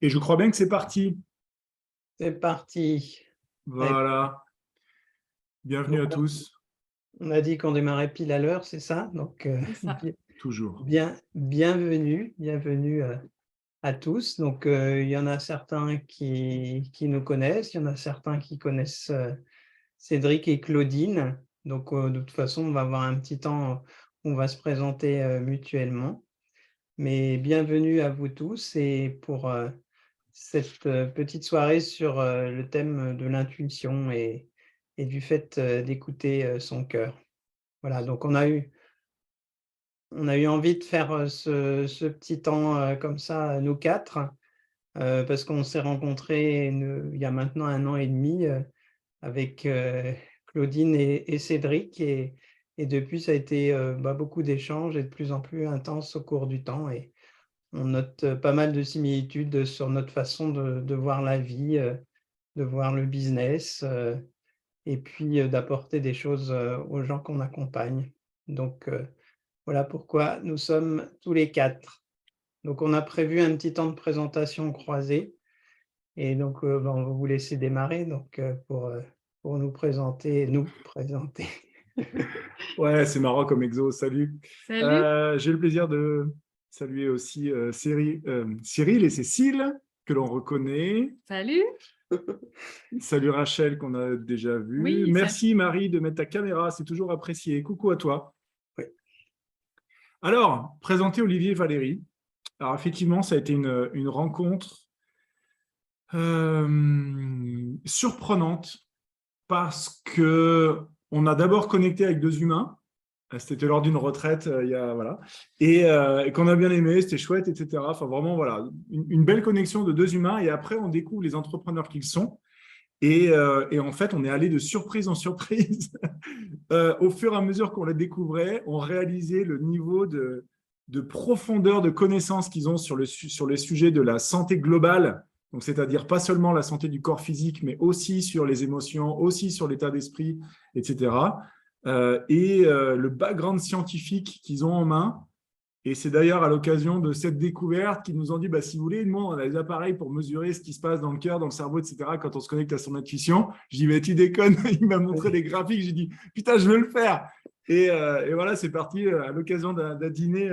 Et je crois bien que c'est parti. C'est parti. Allez, Voilà. Bienvenue donc, à tous. on a dit qu'on démarrait pile à l'heure, c'est ça? Donc, C'est ça. Toujours. bienvenue à tous. Donc, il y en a certains qui nous connaissent, il y en a certains qui connaissent Cédric et Claudine. Donc, de toute façon, on va avoir un petit temps où on va se présenter mutuellement. Mais bienvenue à vous tous et pour cette petite soirée sur le thème de l'intuition et du fait d'écouter son cœur. Voilà, donc on a eu envie de faire ce petit temps comme ça, nous quatre, parce qu'on s'est rencontrés il y a maintenant 1 an et demi avec Claudine et Cédric. Et depuis, ça a été beaucoup d'échanges et de plus en plus intense au cours du temps. Et on note pas mal de similitudes sur notre façon de voir la vie, de voir le business, et puis d'apporter des choses aux gens qu'on accompagne. Donc voilà pourquoi nous sommes tous les quatre. Donc on a prévu un petit temps de présentation croisée et donc on va vous laisser démarrer donc, pour nous présenter. Ouais, c'est marrant comme exo. Salut. Salut. J'ai le plaisir de saluer aussi Cyril et Cécile, que l'on reconnaît. Salut. Salut Rachel, qu'on a déjà vu. Oui, salut. Merci Marie de mettre ta caméra, c'est toujours apprécié. Coucou à toi. Oui. Alors, présenter Olivier et Valérie. Alors, effectivement, ça a été une rencontre surprenante parce que on a d'abord connecté avec deux humains. C'était lors d'une retraite, il y a, voilà, et qu'on a bien aimé, c'était chouette, etc. Enfin, vraiment, voilà, une belle connexion de deux humains. Et après, on découvre les entrepreneurs qu'ils sont. Et en fait, on est allé de surprise en surprise. Au fur et à mesure qu'on les découvrait, on réalisait le niveau de profondeur de connaissances qu'ils ont sur les sujets de la santé globale. Donc, c'est-à-dire pas seulement la santé du corps physique, mais aussi sur les émotions, aussi sur l'état d'esprit, etc. Le background scientifique qu'ils ont en main. Et c'est d'ailleurs à l'occasion de cette découverte qu'ils nous ont dit, si vous voulez, nous, on a des appareils pour mesurer ce qui se passe dans le cœur, dans le cerveau, etc., quand on se connecte à son intuition. Je dis, mais tu déconnes, il m'a montré les graphiques, j'ai dit, putain, je veux le faire. Et voilà, c'est parti à l'occasion d'un dîner,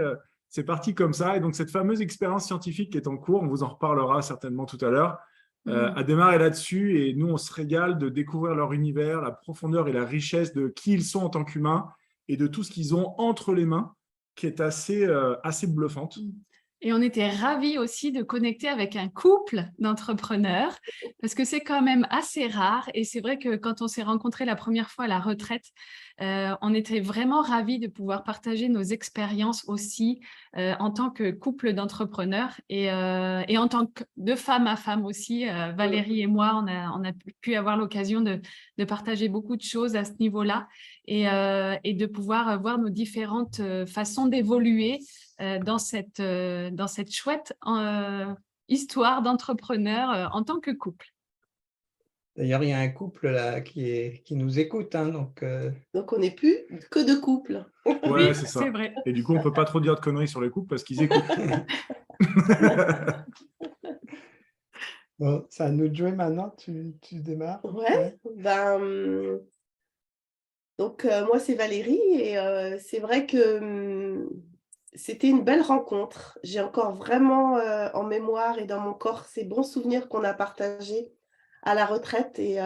c'est parti comme ça. Et donc, cette fameuse expérience scientifique qui est en cours, on vous en reparlera certainement tout à l'heure, a démarré là-dessus. Et nous, on se régale de découvrir leur univers, la profondeur et la richesse de qui ils sont en tant qu'humains et de tout ce qu'ils ont entre les mains, qui est assez bluffante. Et on était ravis aussi de connecter avec un couple d'entrepreneurs parce que c'est quand même assez rare. Et c'est vrai que quand on s'est rencontrés la première fois à la retraite, on était vraiment ravis de pouvoir partager nos expériences aussi en tant que couple d'entrepreneurs et en tant que de femme à femme aussi. Valérie et moi, on a pu avoir l'occasion de partager beaucoup de choses à ce niveau-là et de pouvoir voir nos différentes façons d'évoluer dans cette chouette histoire d'entrepreneur en tant que couple. D'ailleurs, il y a un couple là qui nous écoute, hein, Donc, on n'est plus que deux couples. Ouais, Oui, c'est ça. c'est vrai. Et du coup, on ne peut pas trop dire de conneries sur les couples parce qu'ils écoutent. Bon, c'est à nous de jouer maintenant, tu démarres. Ouais. Donc, moi, c'est Valérie et c'est vrai que c'était une belle rencontre. J'ai encore vraiment en mémoire et dans mon corps ces bons souvenirs qu'on a partagés à la retraite et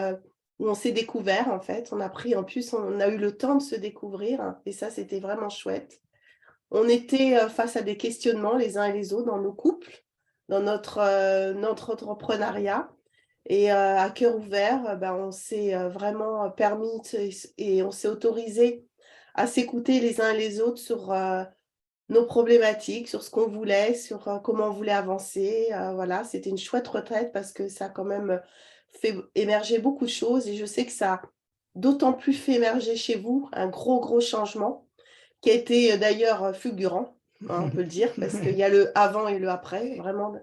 où on s'est découvert en fait. En plus, on a eu le temps de se découvrir hein, et ça, c'était vraiment chouette. On était face à des questionnements les uns et les autres dans nos couples, dans notre entrepreneuriat. Et à cœur ouvert, on s'est vraiment permis et on s'est autorisé à s'écouter les uns et les autres sur nos problématiques, sur ce qu'on voulait, sur comment on voulait avancer. Voilà, c'était une chouette retraite parce que ça a quand même fait émerger beaucoup de choses et je sais que ça a d'autant plus fait émerger chez vous un gros changement qui a été d'ailleurs fulgurant, hein, on peut le dire, parce qu'il y a le avant et le après, vraiment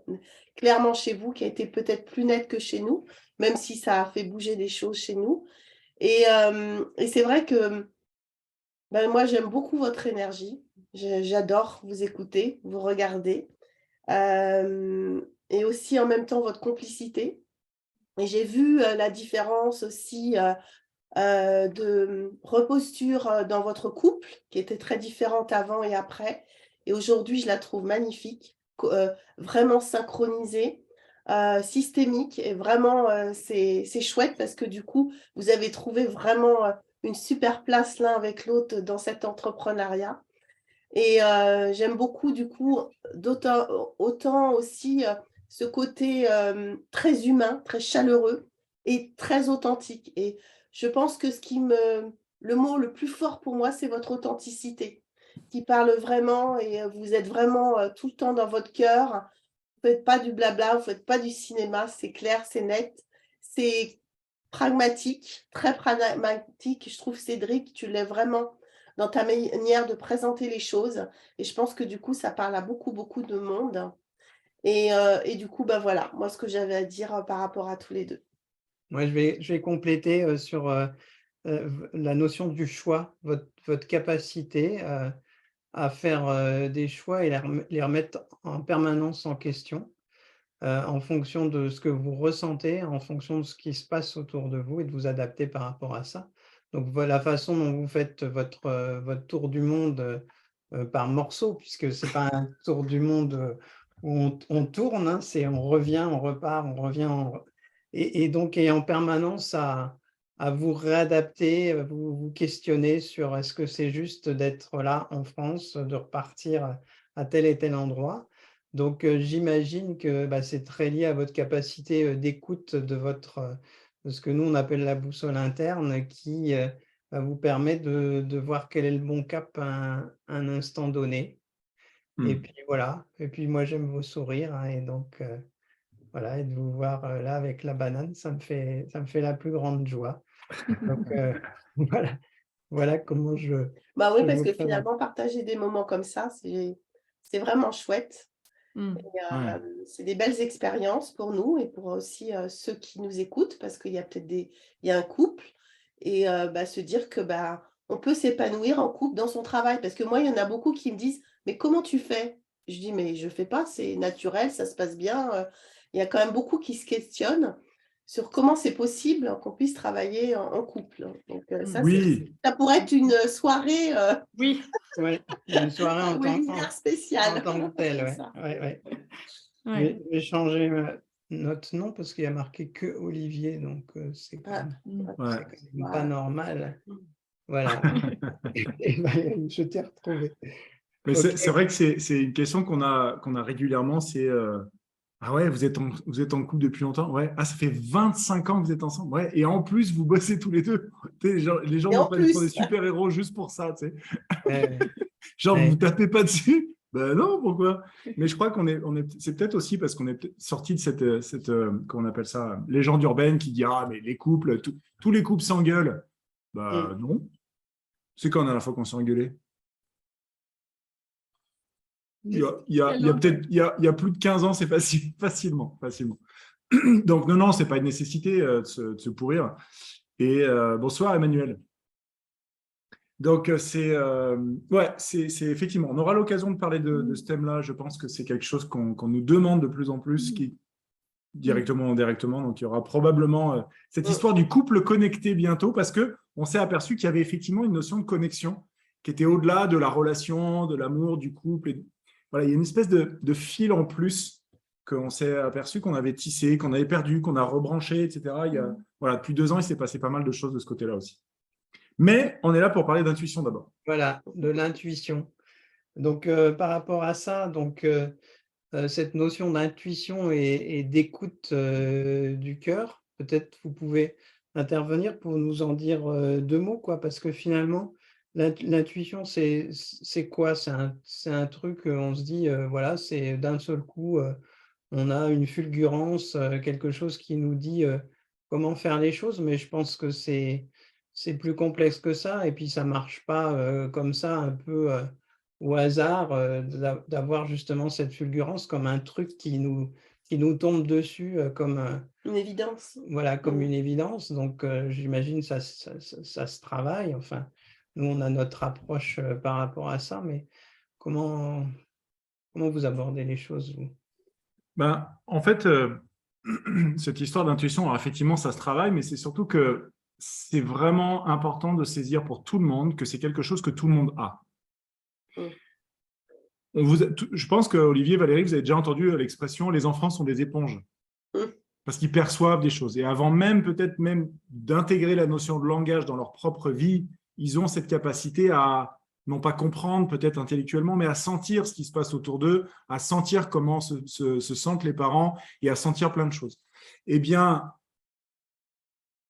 clairement chez vous, qui a été peut-être plus net que chez nous, même si ça a fait bouger des choses chez nous. Et c'est vrai que moi, j'aime beaucoup votre énergie. J'adore vous écouter, vous regarder. et aussi en même temps votre complicité. Et j'ai vu la différence aussi de reposture dans votre couple, qui était très différente avant et après. Et aujourd'hui, je la trouve magnifique, vraiment synchronisée, systémique. Et vraiment, c'est chouette parce que du coup, vous avez trouvé vraiment une super place l'un avec l'autre dans cet entrepreneuriat. Et j'aime beaucoup du coup autant aussi ce côté très humain, très chaleureux et très authentique. Et je pense que le mot le plus fort pour moi, c'est votre authenticité, qui parle vraiment et vous êtes vraiment tout le temps dans votre cœur. Vous ne faites pas du blabla, vous ne faites pas du cinéma, c'est clair, c'est net, c'est pragmatique, très pragmatique. Je trouve, Cédric, tu l'es vraiment dans ta manière de présenter les choses. Et je pense que du coup, ça parle à beaucoup, beaucoup de monde. Et du coup, bah voilà, moi, ce que j'avais à dire par rapport à tous les deux. Moi, je vais compléter sur la notion du choix, votre capacité à faire des choix et les remettre en permanence en question. En fonction de ce que vous ressentez, en fonction de ce qui se passe autour de vous et de vous adapter par rapport à ça. Donc, la façon dont vous faites votre tour du monde par morceaux, puisque ce n'est pas un tour du monde où on tourne, hein, c'est on revient, on repart, on revient. Et donc, en permanence à vous réadapter, vous questionner sur est-ce que c'est juste d'être là en France, de repartir à tel et tel endroit. Donc, j'imagine que c'est très lié à votre capacité d'écoute de ce que nous, on appelle la boussole interne, qui vous permet de voir quel est le bon cap à un instant donné. Et puis voilà. Et puis moi, j'aime vos sourires, hein, et donc voilà, et de vous voir là avec la banane, ça me fait la plus grande joie. Donc voilà comment Bah oui, je parce vous que présente. finalement, partager des moments comme ça, c'est vraiment chouette. Mm. Ouais. C'est des belles expériences pour nous et pour aussi ceux qui nous écoutent, parce qu'il y a peut-être il y a un couple, et se dire que on peut s'épanouir en couple dans son travail. Parce que moi, il y en a beaucoup qui me disent, mais comment tu fais? Je dis, mais je fais pas, c'est naturel, ça se passe bien. Il y a quand même beaucoup qui se questionnent sur comment c'est possible qu'on puisse travailler en couple. Donc Oui, ça pourrait être une soirée Oui. Ouais, une soirée en webinaire en spéciale. tant que telle, C'est ouais. ça. Ouais. Je Ouais. vais changer notre nom parce qu'il y a marqué que Olivier, donc c'est quand Ah, même, Mm. ouais. pas voilà. normal. Voilà. Et Valérie, je t'ai retrouvé. Mais Ok. c'est vrai que c'est une question qu'on a régulièrement, c'est ah ouais, vous êtes en couple depuis longtemps? Ouais. Ah, ça fait 25 ans que vous êtes ensemble? Ouais. Et en plus, vous bossez tous les deux. Tu sais, les gens Et vous en prennent pour des plus, super-héros juste pour ça, tu sais. Ouais, Genre, vous ouais. vous tapez pas dessus? Ben non, pourquoi? Mais je crois c'est peut-être aussi parce qu'on est sorti de comment on appelle ça, légende urbaine qui dit, ah, mais les couples, tous les couples s'engueulent. Mm. Bah non. C'est quand la dernière fois qu'on s'est engueulé? Il y a peut-être, il y a plus de 15 ans, c'est facile, facilement. Donc, non, c'est pas une nécessité de se pourrir. Et bonsoir, Emmanuel. Donc, c'est effectivement, on aura l'occasion de parler de ce thème-là. Je pense que c'est quelque chose qu'on nous demande de plus en plus, directement ou indirectement. Donc, il y aura probablement cette mm, histoire du couple connecté bientôt, parce qu'on s'est aperçu qu'il y avait effectivement une notion de connexion qui était au-delà de la relation, de l'amour, du couple. Voilà, il y a une espèce de fil en plus qu'on s'est aperçu qu'on avait tissé, qu'on avait perdu, qu'on a rebranché, etc. Voilà, depuis 2 ans, il s'est passé pas mal de choses de ce côté-là aussi. Mais on est là pour parler d'intuition d'abord. Voilà, de l'intuition. Donc, par rapport à ça, donc, cette notion d'intuition et d'écoute du cœur, peut-être vous pouvez intervenir pour nous en dire 2 mots, quoi, parce que finalement, l'intuition, c'est quoi? C'est un truc, on se dit, voilà, c'est d'un seul coup, on a une fulgurance, quelque chose qui nous dit comment faire les choses, mais je pense que c'est plus complexe que ça, et puis ça ne marche pas comme ça, un peu au hasard, d'avoir justement cette fulgurance comme un truc qui nous tombe dessus comme, une évidence. voilà, comme Mm. une évidence. Donc, j'imagine ça se travaille. Enfin, nous, on a notre approche par rapport à ça, mais comment vous abordez les choses, vous? En fait, cette histoire d'intuition, alors effectivement, ça se travaille, mais c'est surtout que c'est vraiment important de saisir pour tout le monde que c'est quelque chose que tout le monde a. Je pense qu'Olivier, Valérie, vous avez déjà entendu l'expression « les enfants sont des éponges ». Parce qu'ils perçoivent des choses. Et avant même, peut-être même d'intégrer la notion de langage dans leur propre vie, ils ont cette capacité à, non pas comprendre peut-être intellectuellement, mais à sentir ce qui se passe autour d'eux, à sentir comment se sentent les parents et à sentir plein de choses. Eh bien,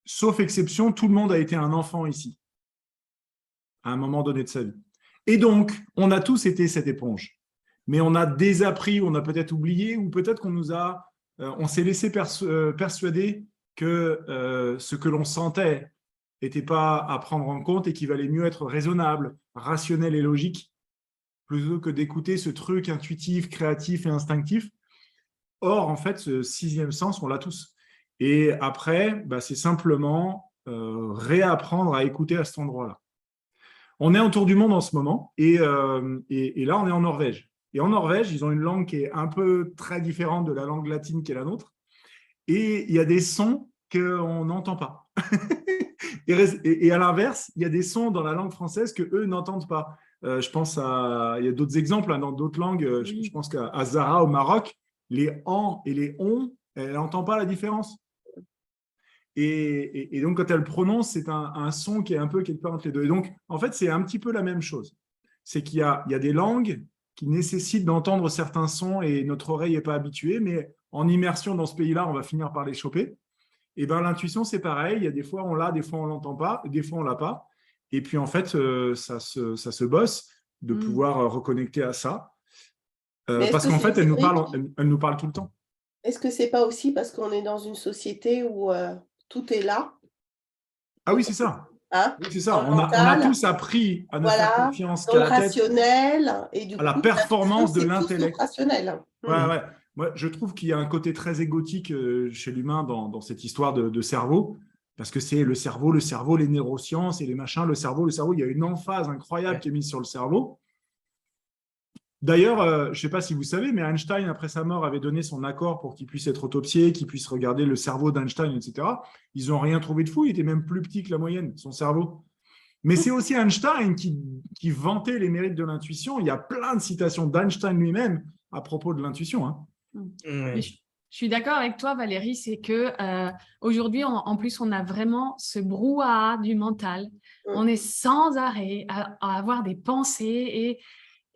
sauf exception, tout le monde a été un enfant ici, à un moment donné de sa vie. Et donc, on a tous été cette éponge. Mais on a désappris, on a peut-être oublié, ou peut-être qu'on nous a... on s'est laissé persuader que ce que l'on sentait n'était pas à prendre en compte et qu'il valait mieux être raisonnable, rationnel et logique, plutôt que d'écouter ce truc intuitif, créatif et instinctif. Or, en fait, ce sixième sens, on l'a tous. Et après, c'est simplement réapprendre à écouter à cet endroit-là. On est autour du monde en ce moment, et là, on est en Norvège. Et en Norvège, ils ont une langue qui est un peu très différente de la langue latine qui est la nôtre. Et il y a des sons qu'on n'entend pas. et à l'inverse, il y a des sons dans la langue française qu'eux n'entendent pas. Je pense il y a d'autres exemples dans d'autres langues. Oui. Je pense qu'à Zara au Maroc, les « en » et les « on », elle n'entend pas la différence. Et donc, quand elle prononce, c'est un son qui est un peu quelque part entre les deux. Et donc, en fait, c'est un petit peu la même chose. C'est qu'il y a des langues qui nécessitent d'entendre certains sons et notre oreille n'est pas habituée, mais en immersion dans ce pays-là, on va finir par les choper. Et bien, l'intuition, c'est pareil. Il y a des fois, on l'a, des fois, on ne l'entend pas, des fois, on ne l'a pas. Et puis, en fait, ça se bosse de pouvoir reconnecter à ça. Parce qu'en fait, elle nous parle tout le temps. Est-ce que ce n'est pas aussi parce qu'on est dans une société où tout est là? Ah oui, c'est ça. Hein, oui, c'est ça. On a tous appris à ne faire confiance qu'à la tête, rationnel, et du à la performance de l'intellect. Rationnel. Ouais. Moi, je trouve qu'il y a un côté très égotique chez l'humain dans cette histoire de cerveau, parce que c'est le cerveau, les neurosciences et les machins, le cerveau. Il y a une emphase incroyable qui est mise sur le cerveau. D'ailleurs, je ne sais pas si vous savez, mais Einstein, après sa mort, avait donné son accord pour qu'il puisse être autopsié, qu'il puisse regarder le cerveau d'Einstein, etc. Ils n'ont rien trouvé de fou, il était même plus petit que la moyenne, son cerveau. Mais c'est aussi Einstein qui vantait les mérites de l'intuition. Il y a plein de citations d'Einstein lui-même à propos de l'intuition. Hein. Je suis d'accord avec toi, Valérie, c'est que aujourd'hui, en plus, on a vraiment ce brouhaha du mental. On est sans arrêt à avoir des pensées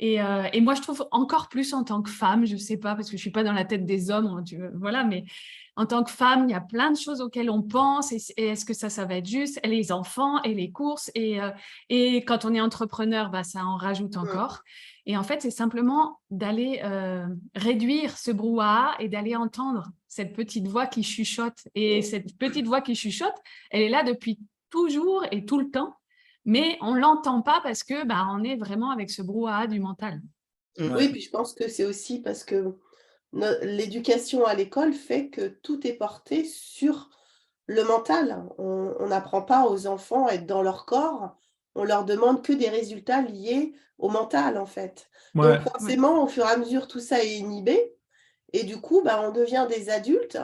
et moi, je trouve encore plus en tant que femme, je ne sais pas, parce que je ne suis pas dans la tête des hommes, voilà, mais en tant que femme, il y a plein de choses auxquelles on pense. Et est-ce que ça va être juste? Et les enfants et les courses. Et quand on est entrepreneur, ça en rajoute encore. Et en fait, c'est simplement d'aller réduire ce brouhaha et d'aller entendre cette petite voix qui chuchote. Et cette petite voix qui chuchote, elle est là depuis toujours et tout le temps. Mais on ne l'entend pas parce que on est vraiment avec ce brouhaha du mental. Oui, puis je pense que c'est aussi parce que l'éducation à l'école fait que tout est porté sur le mental. On n'apprend pas aux enfants à être dans leur corps, on leur demande que des résultats liés au mental, en fait. Donc forcément, au fur et à mesure, tout ça est inhibé. Et du coup, on devient des adultes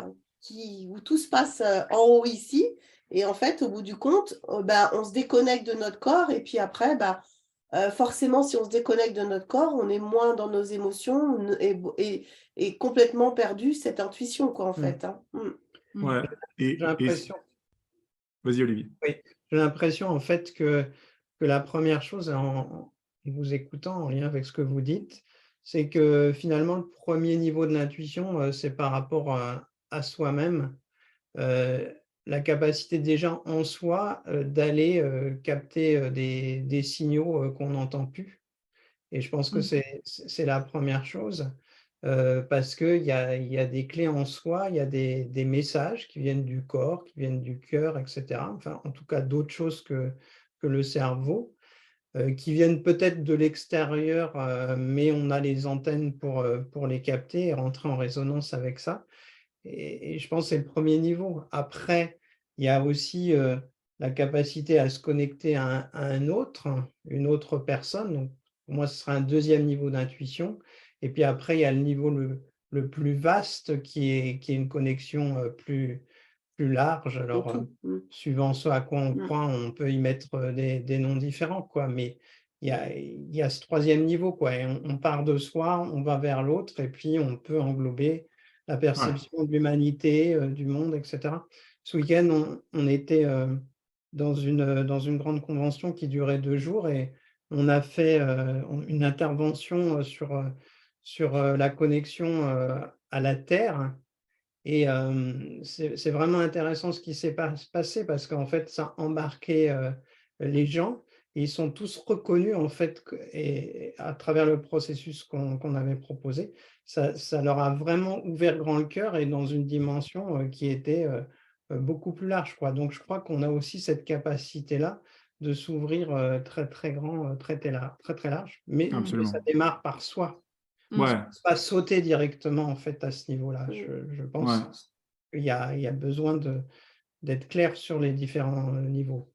où tout se passe en haut ici. Et en fait, au bout du compte, on se déconnecte de notre corps. Et puis après, forcément, si on se déconnecte de notre corps, on est moins dans nos émotions et complètement perdu cette intuition, quoi, en fait. Hein. Ouais. J'ai l'impression. Vas-y, Olivier. Oui, j'ai l'impression, en fait, que la première chose, en vous écoutant, en lien avec ce que vous dites, c'est que finalement, le premier niveau de l'intuition, c'est par rapport à soi-même. La capacité déjà en soi d'aller capter des signaux qu'on n'entend plus. Et je pense que c'est la première chose, parce qu'il y a des clés en soi, il y a des messages qui viennent du corps, qui viennent du cœur, etc. Enfin, en tout cas, d'autres choses que le cerveau, qui viennent peut-être de l'extérieur, mais on a les antennes pour les capter et rentrer en résonance avec ça. Et je pense que c'est le premier niveau. Après, il y a aussi la capacité à se connecter à une autre personne. Donc, pour moi, ce sera un deuxième niveau d'intuition. Et puis après, il y a le niveau le plus vaste qui est une connexion plus large. de Alors, tout. suivant ce à quoi on Mm. croit, on peut y mettre des noms différents, quoi. Mais il y a ce troisième niveau, quoi. Et on part de soi, on va vers l'autre, et puis on peut englober la Ouais. perception de l'humanité, du monde, etc. Ce week-end, on était dans une grande convention qui durait 2 jours, et on a fait une intervention sur la connexion à la Terre. Et c'est vraiment intéressant ce qui s'est passé, parce qu'en fait, ça embarquait les gens, et ils sont tous reconnus, en fait, et à travers le processus qu'on avait proposé, ça leur a vraiment ouvert grand le cœur, et dans une dimension qui était beaucoup plus large, quoi. Donc je crois qu'on a aussi cette capacité-là de s'ouvrir très, très grand, très, très large, mais que ça Absolument. démarre par soi. Ouais, Pas sauter directement, en fait, à ce niveau-là. Mm. Je ouais. pense qu'il y a besoin d'être clair sur les différents niveaux.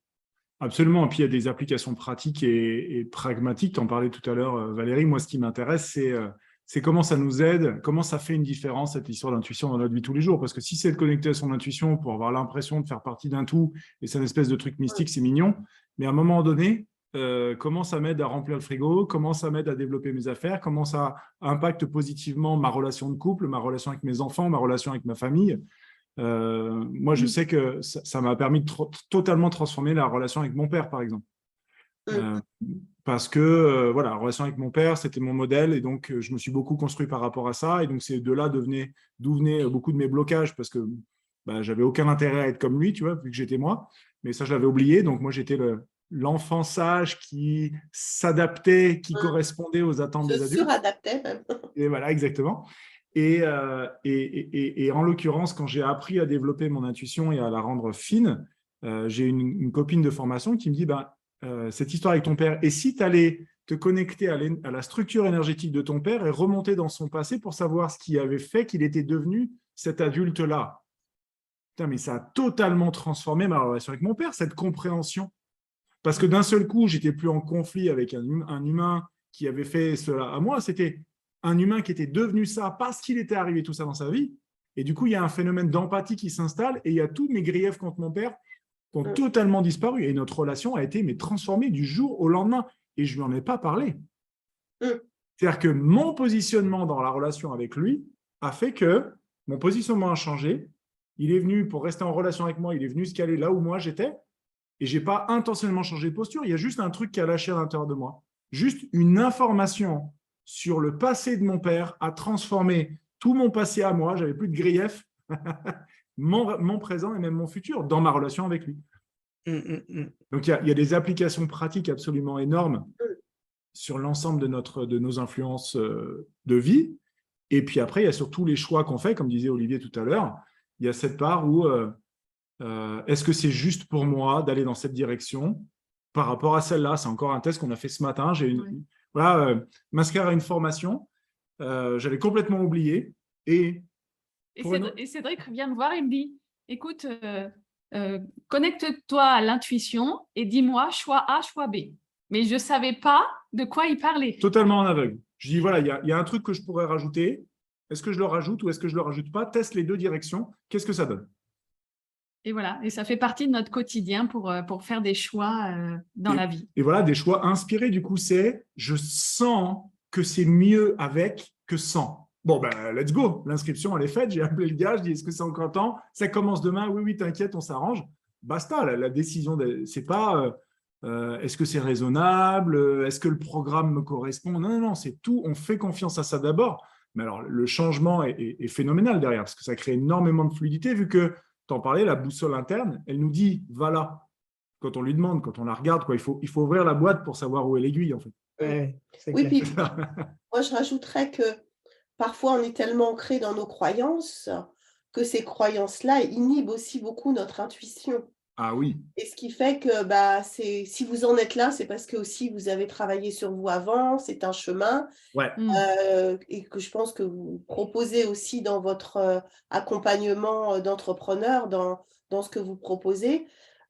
Absolument. Et puis, il y a des applications pratiques et pragmatiques. Tu en parlais tout à l'heure, Valérie. Moi, ce qui m'intéresse, c'est comment ça nous aide, comment ça fait une différence, cette histoire d'intuition dans notre vie tous les jours. Parce que si c'est de connecter à son intuition pour avoir l'impression de faire partie d'un tout, et c'est une espèce de truc mystique, c'est mignon. Mais à un moment donné, comment ça m'aide à remplir le frigo, comment ça m'aide à développer mes affaires, comment ça impacte positivement ma relation de couple, ma relation avec mes enfants, ma relation avec ma famille. Moi, je sais que ça m'a permis de totalement transformer la relation avec mon père, par exemple. Mm. Parce que voilà, la relation avec mon père, c'était mon modèle, et donc je me suis beaucoup construit par rapport à ça. Et donc, c'est de là d'où venaient beaucoup de mes blocages, parce que bah, j'avais aucun intérêt à être comme lui, tu vois, vu que j'étais moi. Mais ça, je l'avais oublié. Donc, moi, j'étais l'enfant sage qui s'adaptait, qui Mm. correspondait aux attentes Se des adultes. suradaptait même. Et voilà, exactement. Et en l'occurrence, quand j'ai appris à développer mon intuition et à la rendre fine, j'ai une copine de formation qui me dit cette histoire avec ton père, et si tu allais te connecter à la structure énergétique de ton père et remonter dans son passé pour savoir ce qui avait fait qu'il était devenu cet adulte-là. Putain, mais ça a totalement transformé ma relation avec mon père, cette compréhension. Parce que d'un seul coup, j'étais plus en conflit avec un humain qui avait fait cela à moi. C'était un humain qui était devenu ça parce qu'il était arrivé tout ça dans sa vie. Et du coup, il y a un phénomène d'empathie qui s'installe, et il y a tous mes griefs contre mon père qui ont totalement disparu. Et notre relation a été transformée du jour au lendemain. Et je ne lui en ai pas parlé. C'est-à-dire que mon positionnement dans la relation avec lui a fait que mon positionnement a changé. Il est venu pour rester en relation avec moi. Il est venu se caler là où moi j'étais. Et je n'ai pas intentionnellement changé de posture. Il y a juste un truc qui a lâché à l'intérieur de moi. Juste une information sur le passé de mon père a transformé tout mon passé à moi. Je n'avais plus de grief, mon présent et même mon futur dans ma relation avec lui. Donc, il y a des applications pratiques absolument énormes sur l'ensemble de nos influences de vie. Et puis après, il y a surtout les choix qu'on fait, comme disait Olivier tout à l'heure. Il y a cette part où est-ce que c'est juste pour moi d'aller dans cette direction par rapport à celle-là? C'est encore un test qu'on a fait ce matin. M'inscrire à une formation. J'avais complètement oublié. Et Cédric vient me voir et me dit, écoute, connecte-toi à l'intuition et dis-moi choix A, choix B. Mais je ne savais pas de quoi il parlait. Totalement en aveugle. Je dis, voilà, il y a un truc que je pourrais rajouter. Est-ce que je le rajoute ou est-ce que je ne le rajoute pas? Teste les deux directions. Qu'est-ce que ça donne? Et voilà, et ça fait partie de notre quotidien pour faire des choix dans la vie. Et voilà, des choix inspirés, du coup, je sens que c'est mieux avec que sans. Bon, ben, let's go. L'inscription, elle est faite. J'ai appelé le gars, je dis, est-ce que c'est encore temps? Ça commence demain. Oui, oui, t'inquiète, on s'arrange. Basta, la décision, c'est pas est-ce que c'est raisonnable? Est-ce que le programme me correspond? Non, non, non, c'est tout. On fait confiance à ça d'abord. Mais alors, le changement est phénoménal derrière, parce que ça crée énormément de fluidité, vu que, tu en parlais, la boussole interne, elle nous dit, va là. Quand on lui demande, quand on la regarde, quoi, il faut ouvrir la boîte pour savoir où est l'aiguille, en fait. Oui, puis moi, je rajouterais que parfois, on est tellement ancré dans nos croyances que ces croyances-là inhibent aussi beaucoup notre intuition. Ah oui. Et ce qui fait que si vous en êtes là, c'est parce que aussi vous avez travaillé sur vous avant, c'est un chemin. Ouais. Et que je pense que vous proposez aussi dans votre accompagnement d'entrepreneur, dans ce que vous proposez.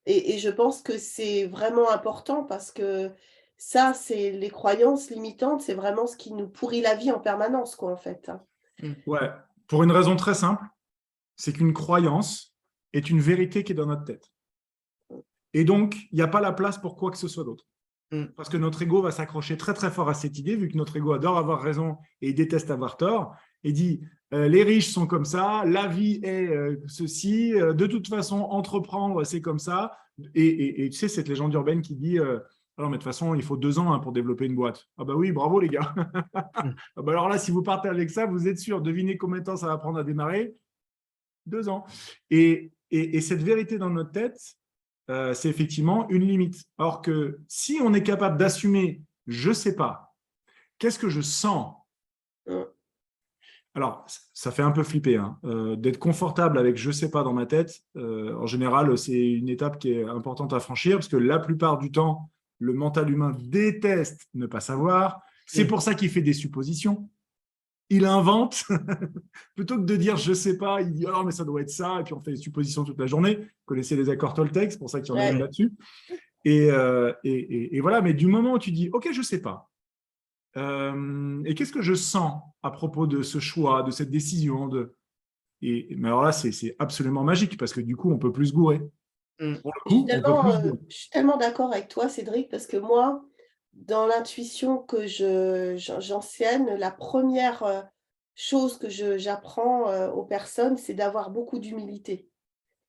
Et je pense que c'est vraiment important parce que ça, c'est les croyances limitantes, c'est vraiment ce qui nous pourrit la vie en permanence, quoi, en fait. Ouais, pour une raison très simple, c'est qu'une croyance est une vérité qui est dans notre tête. Et donc, il n'y a pas la place pour quoi que ce soit d'autre. Parce que notre ego va s'accrocher très très fort à cette idée, vu que notre ego adore avoir raison et il déteste avoir tort, et dit les riches sont comme ça, la vie est ceci, de toute façon, entreprendre, c'est comme ça. Et tu sais, cette légende urbaine qui dit alors, mais de toute façon, il faut 2 ans pour développer une boîte. Ah bah oui, bravo les gars. Ah bah alors là, si vous partez avec ça, vous êtes sûr, devinez combien de temps ça va prendre à démarrer? 2 ans. Et cette vérité dans notre tête, c'est effectivement une limite. Or que si on est capable d'assumer, je ne sais pas, qu'est-ce que je sens? Alors, ça fait un peu flipper, hein, d'être confortable avec je ne sais pas dans ma tête. En général, c'est une étape qui est importante à franchir parce que la plupart du temps, le mental humain déteste ne pas savoir. C'est pour ça qu'il fait des suppositions. Il invente, plutôt que de dire je ne sais pas, il dit oh mais ça doit être ça, et puis on fait des suppositions toute la journée. Vous connaissez les accords Toltec, c'est pour ça qu'il y en a une là-dessus. Et voilà, mais du moment où tu dis ok, je ne sais pas, et qu'est-ce que je sens à propos de ce choix, de cette décision mais alors là, c'est absolument magique parce que du coup, on ne peut plus se gourer. Pour le coup, on peut plus se gourer. Je suis tellement d'accord avec toi, Cédric, parce que moi, dans l'intuition que j'enseigne, la première chose que j'apprends aux personnes, c'est d'avoir beaucoup d'humilité.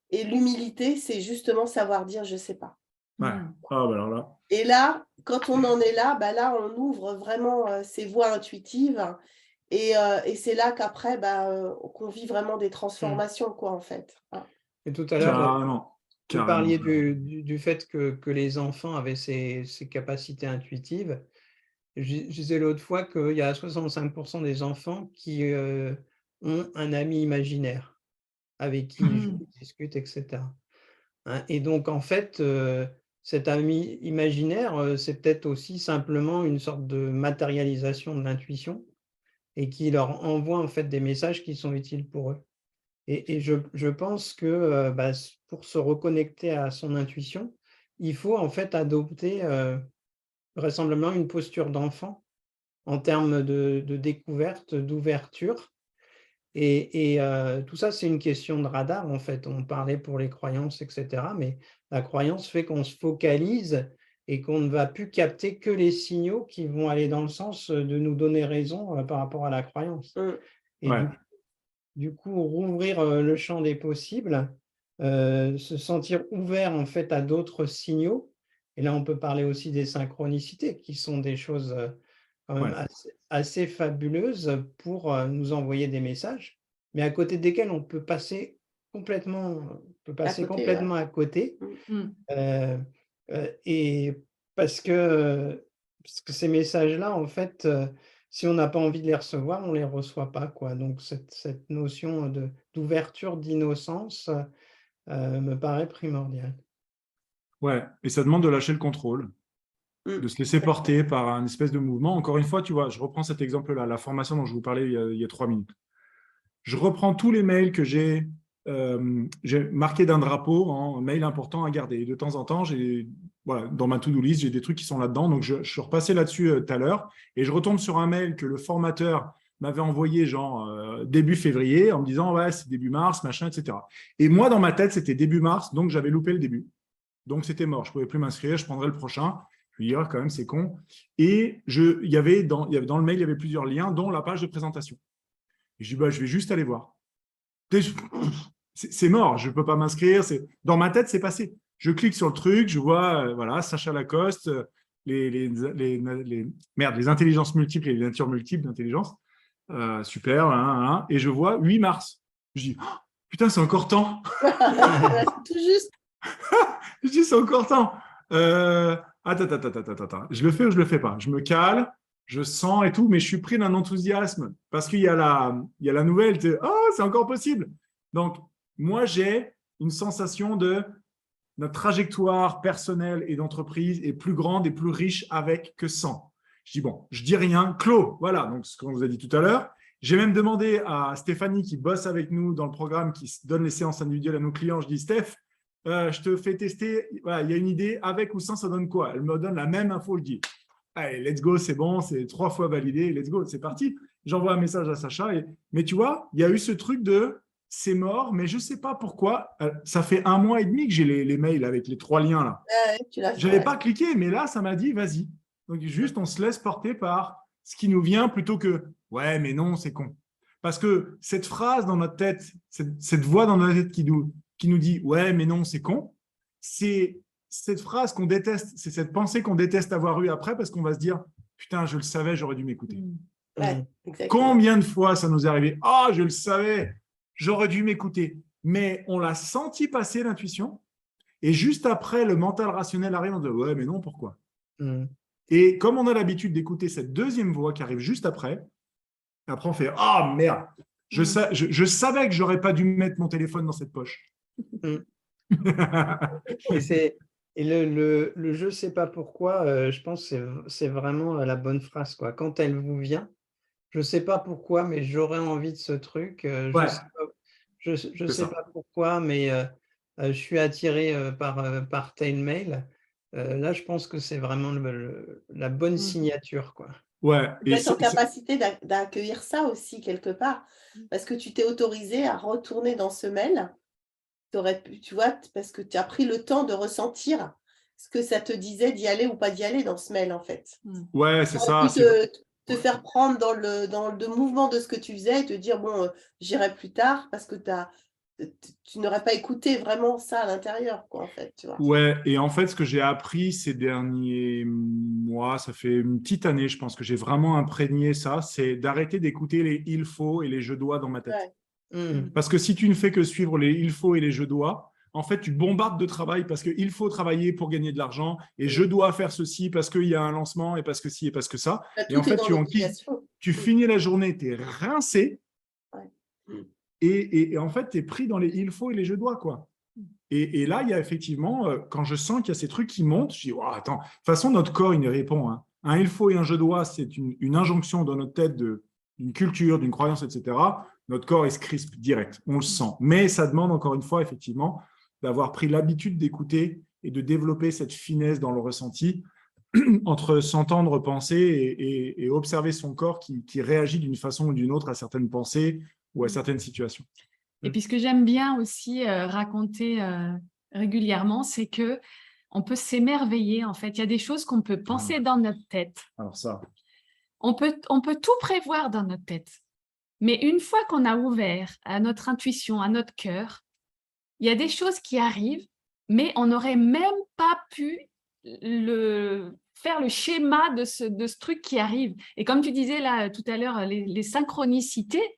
Et l'humilité, c'est justement savoir dire je ne sais pas. Ouais. Ah, bah alors là. Et là, quand on en est là, bah là, on ouvre vraiment ces voies intuitives. Et c'est là qu'après, qu'on vit vraiment des transformations, quoi, en fait. Et tout à l'heure, vous parliez Carrément. du fait que les enfants avaient ces capacités intuitives. Je disais l'autre fois qu'il y a 65% des enfants qui ont un ami imaginaire avec qui ils jouent, ils discutent, etc. Hein, et donc, en fait, cet ami imaginaire, c'est peut-être aussi simplement une sorte de matérialisation de l'intuition et qui leur envoie en fait des messages qui sont utiles pour eux. Et je pense que pour se reconnecter à son intuition, il faut en fait adopter vraisemblablement une posture d'enfant en termes de découverte, d'ouverture. Et tout ça, c'est une question de radar, en fait. On parlait pour les croyances, etc. Mais la croyance fait qu'on se focalise et qu'on ne va plus capter que les signaux qui vont aller dans le sens de nous donner raison par rapport à la croyance. Et du coup, rouvrir le champ des possibles, se sentir ouvert en fait à d'autres signaux. Et là, on peut parler aussi des synchronicités, qui sont des choses quand même assez fabuleuses pour nous envoyer des messages, mais à côté desquels on peut passer complètement, à côté. Et parce que ces messages-là, en fait, si on n'a pas envie de les recevoir, on ne les reçoit pas, quoi. Donc cette notion d'ouverture, d'innocence me paraît primordiale. Ouais, et ça demande de lâcher le contrôle, de se laisser porter par un espèce de mouvement. Encore une fois, tu vois, je reprends cet exemple-là, la formation dont je vous parlais il y a 3 minutes. Je reprends tous les mails que j'ai marqués d'un drapeau en mail important à garder. Et de temps en temps, dans ma to-do list, j'ai des trucs qui sont là-dedans. Donc, je suis repassé là-dessus tout à l'heure et je retombe sur un mail que le formateur m'avait envoyé début février en me disant « ouais, c'est début mars, machin, etc. » Et moi, dans ma tête, c'était début mars, donc j'avais loupé le début. Donc, c'était mort. Je ne pouvais plus m'inscrire, je prendrais le prochain. Je me dis, quand même, c'est con. Et il y avait dans le mail, il y avait plusieurs liens, dont la page de présentation. Et je dis, je vais juste aller voir. C'est mort, je ne peux pas m'inscrire. Dans ma tête, c'est passé. Je clique sur le truc, je vois Sacha Lacoste, les intelligences multiples et les natures multiples d'intelligence. Super, et je vois 8 mars. Je dis, oh, putain, c'est encore temps. Tout juste. Je dis, c'est encore temps. Attends. Je le fais ou je ne le fais pas? Je me cale, je sens et tout, mais je suis pris d'un enthousiasme parce qu'il y a la nouvelle. Oh, c'est encore possible. Donc, moi, j'ai une sensation de notre trajectoire personnelle et d'entreprise est plus grande et plus riche avec que sans. Je dis, bon, je dis rien, clos. Voilà, donc ce qu'on vous a dit tout à l'heure. J'ai même demandé à Stéphanie qui bosse avec nous dans le programme, qui donne les séances individuelles à nos clients. Je dis, Steph, je te fais tester, voilà, il y a une idée, avec ou sans, ça donne quoi? Elle me donne la même info, je dis, allez, let's go, c'est bon, c'est 3 fois validé, let's go, c'est parti. j'envoie un message à Sacha. Mais tu vois, il y a eu ce truc de c'est mort, mais je ne sais pas pourquoi. Ça fait 1 mois et demi que j'ai les mails avec les 3 liens là. Tu l'as Je n'avais pas cliqué, mais là, ça m'a dit vas-y. Donc, juste, on se laisse porter par ce qui nous vient plutôt que ouais, mais non, c'est con. Parce que cette phrase dans notre tête, cette voix dans notre tête qui nous dit ouais, mais non, c'est con, c'est cette phrase qu'on déteste, c'est cette pensée qu'on déteste avoir eue après parce qu'on va se dire putain, je le savais, j'aurais dû m'écouter. Ouais, exactement. Combien de fois ça nous est arrivé? Ah, je le savais, j'aurais dû m'écouter. Mais on l'a senti passer, l'intuition. Et juste après, le mental rationnel arrive en disant ouais, mais non, pourquoi? Et comme on a l'habitude d'écouter cette deuxième voix qui arrive juste après on fait ah merde, je savais que j'aurais pas dû mettre mon téléphone dans cette poche. Et le je sais pas pourquoi, je pense que c'est vraiment la bonne phrase, quoi. Quand elle vous vient, je sais pas pourquoi, mais j'aurais envie de ce truc. Ouais. Je sais pas pourquoi, mais je suis attiré par tel mail. Là, je pense que c'est vraiment la bonne signature, quoi. Ouais. Tu es en capacité d'accueillir ça aussi quelque part, parce que tu t'es autorisé à retourner dans ce mail. Tu vois, parce que tu as pris le temps de ressentir ce que ça te disait d'y aller ou pas d'y aller dans ce mail, en fait. Ouais, c'est ça. Te faire prendre dans le mouvement de ce que tu faisais et te dire, bon, j'irai plus tard, parce que tu n'aurais pas écouté vraiment ça à l'intérieur, quoi, en fait, tu vois. Ouais, et en fait, ce que j'ai appris ces derniers mois, ça fait une petite année, je pense que j'ai vraiment imprégné ça, c'est d'arrêter d'écouter les « il faut » et les « je dois » dans ma tête. Ouais. Parce que si tu ne fais que suivre les « il faut » et les « je dois », en fait, tu bombardes de travail parce qu'il faut travailler pour gagner de l'argent et je dois faire ceci parce qu'il y a un lancement et parce que ci et parce que ça. Et en fait, tu finis la journée, tu es rincé. Ouais. Et en fait, tu es pris dans les « il faut » et les « je dois », quoi. Et là, il y a effectivement, quand je sens qu'il y a ces trucs qui montent, je dis, oh, attends, de toute façon, notre corps, il y répond. Hein. Un « il faut » et un « je dois », c'est une injonction dans notre tête d'une culture, d'une croyance, etc. Notre corps, il se crispe direct, on le sent. Mais ça demande, encore une fois, effectivement, d'avoir pris l'habitude d'écouter et de développer cette finesse dans le ressenti entre s'entendre penser et observer son corps qui réagit d'une façon ou d'une autre à certaines pensées ou à certaines situations. Et puis, ce que j'aime bien aussi raconter régulièrement, c'est que on peut s'émerveiller, en fait. Il y a des choses qu'on peut penser dans notre tête. Alors ça. On peut tout prévoir dans notre tête. Mais une fois qu'on a ouvert à notre intuition, à notre cœur, il y a des choses qui arrivent, mais on n'aurait même pas pu faire le schéma de ce truc qui arrive. Et comme tu disais là tout à l'heure, les synchronicités,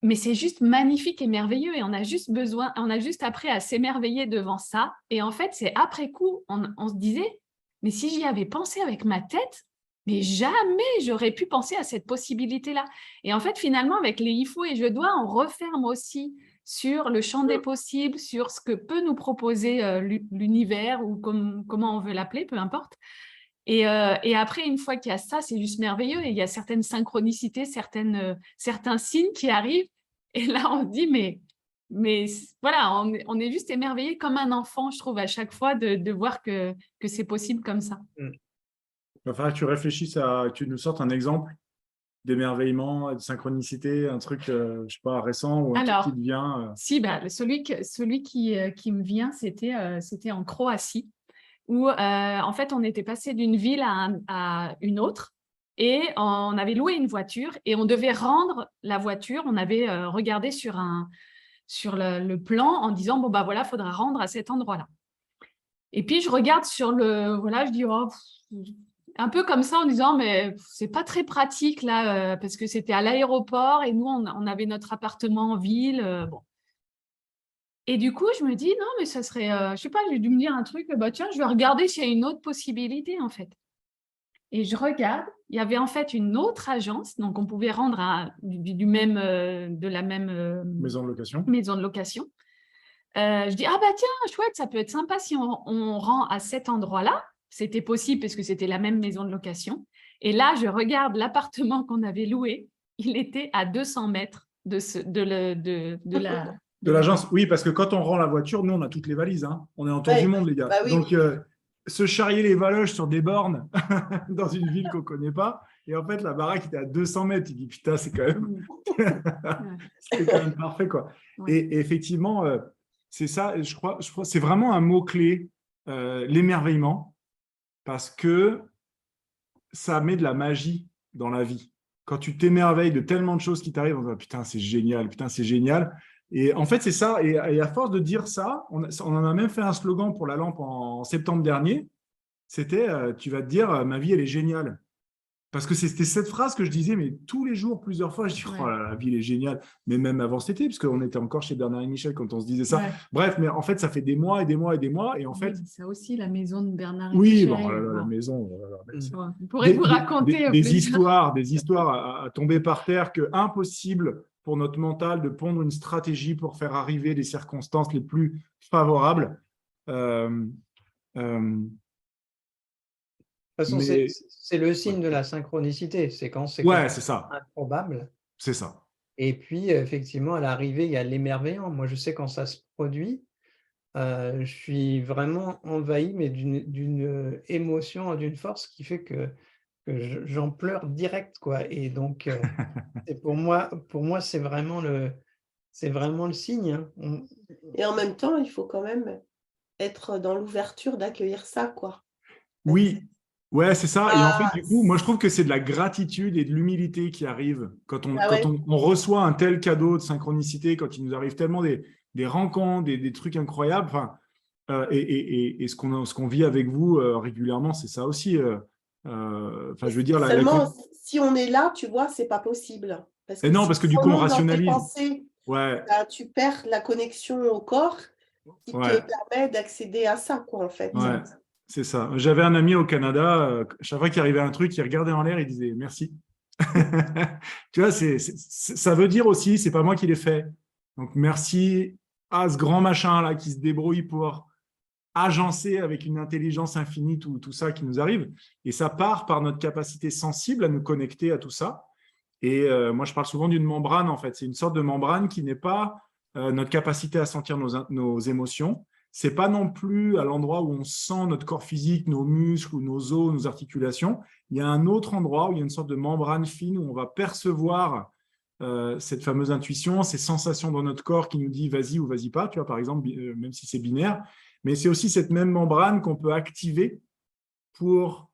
mais c'est juste magnifique et merveilleux et on a juste appris à s'émerveiller devant ça. Et en fait, c'est après coup, on se disait, mais si j'y avais pensé avec ma tête, mais jamais j'aurais pu penser à cette possibilité-là. Et en fait, finalement, avec les « il faut » et « je dois », on referme aussi sur le champ des possibles, sur ce que peut nous proposer l'univers ou comment on veut l'appeler, peu importe. Et après, une fois qu'il y a ça, c'est juste merveilleux. Et il y a certaines synchronicités, certains signes qui arrivent. Et là, on se dit, mais voilà, on est juste émerveillé comme un enfant, je trouve, à chaque fois de voir que c'est possible comme ça. Il va falloir que tu réfléchisses que tu nous sortes un exemple d'émerveillement, de synchronicité, un truc, je ne sais pas, récent ou un truc qui te vient. Si, celui qui me vient, c'était en Croatie, où en fait, on était passé d'une ville à une autre et on avait loué une voiture et on devait rendre la voiture. On avait regardé sur le plan en disant, bon, bah voilà, il faudra rendre à cet endroit-là. Et puis, je regarde je dis, oh, un peu comme ça en disant, mais c'est pas très pratique là, parce que c'était à l'aéroport et nous, on avait notre appartement en ville. Bon. Et du coup, je me dis, non, mais ça serait, je sais pas, j'ai dû me dire un truc, bah tiens, je vais regarder s'il y a une autre possibilité en fait. Et je regarde, il y avait en fait une autre agence, donc on pouvait rendre de la même maison de location. Je dis, ah bah tiens, chouette, ça peut être sympa si on rend à cet endroit-là. C'était possible parce que c'était la même maison de location. Et là, je regarde l'appartement qu'on avait loué. Il était à 200 mètres de l'agence. Oui, parce que quand on rend la voiture, nous, on a toutes les valises. Hein. On est en tour du monde, les gars. Donc, se charrier les valoches sur des bornes dans une ville qu'on ne connaît pas, Et en fait, la baraque était à 200 mètres. Il dit, putain, c'est quand même, c'était quand même parfait, quoi. Ouais. Et effectivement, c'est ça, je crois c'est vraiment un mot-clé, l'émerveillement, parce que ça met de la magie dans la vie. Quand tu t'émerveilles de tellement de choses qui t'arrivent, on se dit, putain, c'est génial, putain, c'est génial. Et en fait, c'est ça. Et à force de dire ça, on en a même fait un slogan pour la lampe en septembre dernier. C'était, tu vas te dire, ma vie, elle est géniale. Parce que c'était cette phrase que je disais, mais tous les jours, plusieurs fois, je dis, oh là là, la vie, elle est géniale. Mais même avant cet été, parce qu'on était encore chez Bernard et Michel quand on se disait ça. Ouais. Bref, mais en fait, ça fait des mois et des mois et des mois. Et en fait, C'est ça aussi, la maison de Bernard et oui, Michel. bon, la Bon. maison. On pourrait vous raconter Des histoires à tomber par terre que impossible pour notre mental de pondre une stratégie pour faire arriver les circonstances les plus favorables. De toute façon, c'est le signe de la synchronicité. C'est quand c'est c'est ça. improbable. C'est ça. Et puis, effectivement, à l'arrivée, il y a l'émerveillement. Moi, je sais quand ça se produit, je suis vraiment envahi, mais d'une émotion, d'une force qui fait que j'en pleure direct, quoi. Et donc, pour moi, c'est vraiment le signe, hein. Et en même temps, il faut quand même être dans l'ouverture d'accueillir ça, quoi. Oui, ouais, c'est ça. Et en fait, du coup, moi, je trouve que c'est de la gratitude et de l'humilité qui arrive quand on reçoit un tel cadeau de synchronicité, quand il nous arrive tellement des rencontres, des trucs incroyables. Enfin, et ce qu'on vit avec vous régulièrement, c'est ça aussi. Enfin, je veux dire, seulement, si on est là, tu vois, c'est pas possible. Parce que parce que du coup, on rationalise. Pensées, ouais. Tu perds la connexion au corps qui te permet d'accéder à ça, quoi, en fait. Ouais, c'est ça. J'avais un ami au Canada, chaque fois qu'il arrivait un truc, il regardait en l'air, il disait merci. Tu vois, ça veut dire aussi, c'est pas moi qui l'ai fait. Donc, merci à ce grand machin-là qui se débrouille pour agencer avec une intelligence infinie tout ça qui nous arrive. Et ça part par notre capacité sensible à nous connecter à tout ça. Et moi, je parle souvent d'une membrane, en fait. C'est une sorte de membrane qui n'est pas notre capacité à sentir nos émotions. Ce n'est pas non plus à l'endroit où on sent notre corps physique, nos muscles ou nos os, nos articulations. Il y a un autre endroit où il y a une sorte de membrane fine où on va percevoir cette fameuse intuition, ces sensations dans notre corps qui nous dit vas-y ou vas-y pas, tu vois, par exemple, même si c'est binaire. Mais c'est aussi cette même membrane qu'on peut activer pour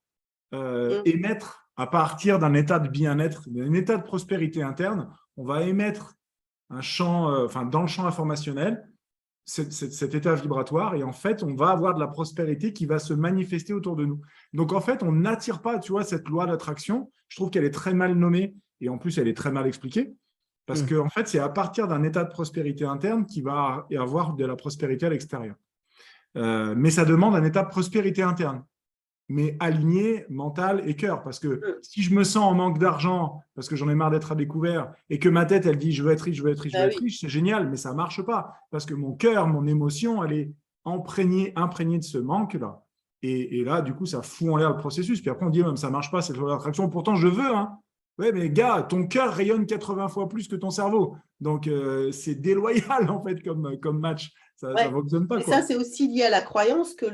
émettre à partir d'un état de bien-être, d'un état de prospérité interne. On va émettre un champ, dans le champ informationnel, cet état vibratoire, et en fait, on va avoir de la prospérité qui va se manifester autour de nous. Donc, en fait, on n'attire pas, tu vois, cette loi d'attraction. Je trouve qu'elle est très mal nommée, et en plus, elle est très mal expliquée, parce qu'en fait, c'est à partir d'un état de prospérité interne qu'il va y avoir de la prospérité à l'extérieur. Mais ça demande un état de prospérité interne, mais aligné mental et cœur. Parce que si je me sens en manque d'argent, parce que j'en ai marre d'être à découvert, et que ma tête, elle dit « je veux être riche, je veux être riche, je veux être riche », c'est génial, mais ça ne marche pas. Parce que mon cœur, mon émotion, elle est imprégnée de ce manque-là. Et là, du coup, ça fout en l'air le processus. Puis après, on dit « ça ne marche pas, c'est loi d'attraction. Pourtant, je veux. Hein. » Ouais, mais gars, ton cœur rayonne 80 fois plus que ton cerveau. Donc, c'est déloyal, en fait, comme match. Ça ne fonctionne pas. Et ça, c'est aussi lié à la croyance que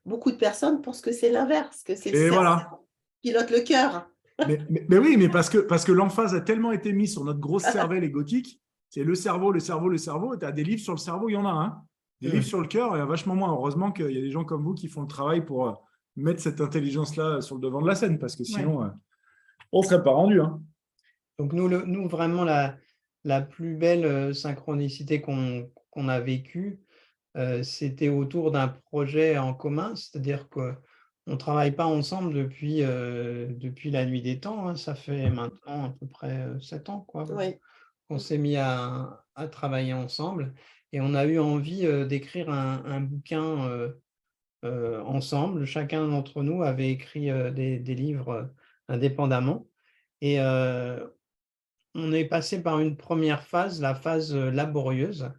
beaucoup de personnes pensent que c'est l'inverse, que c'est le cerveau qui pilote le cœur. mais oui, mais parce que l'emphase a tellement été mise sur notre grosse cervelle égotique, c'est le cerveau, le cerveau, le cerveau. Tu as des livres sur le cerveau, il y en a un. Des livres sur le cœur, il y a vachement moins. Heureusement qu'il y a des gens comme vous qui font le travail pour mettre cette intelligence-là sur le devant de la scène, parce que sinon, on ne serait pas rendu. Hein. Donc, nous vraiment, la plus belle synchronicité qu'on a vécue, c'était autour d'un projet en commun, c'est-à-dire qu'on ne travaille pas ensemble depuis la nuit des temps. Hein. Ça fait maintenant à peu près 7 ans qu'on s'est mis à travailler ensemble, et on a eu envie d'écrire un bouquin ensemble. Chacun d'entre nous avait écrit des livres indépendamment, et on est passé par une première phase, la phase laborieuse.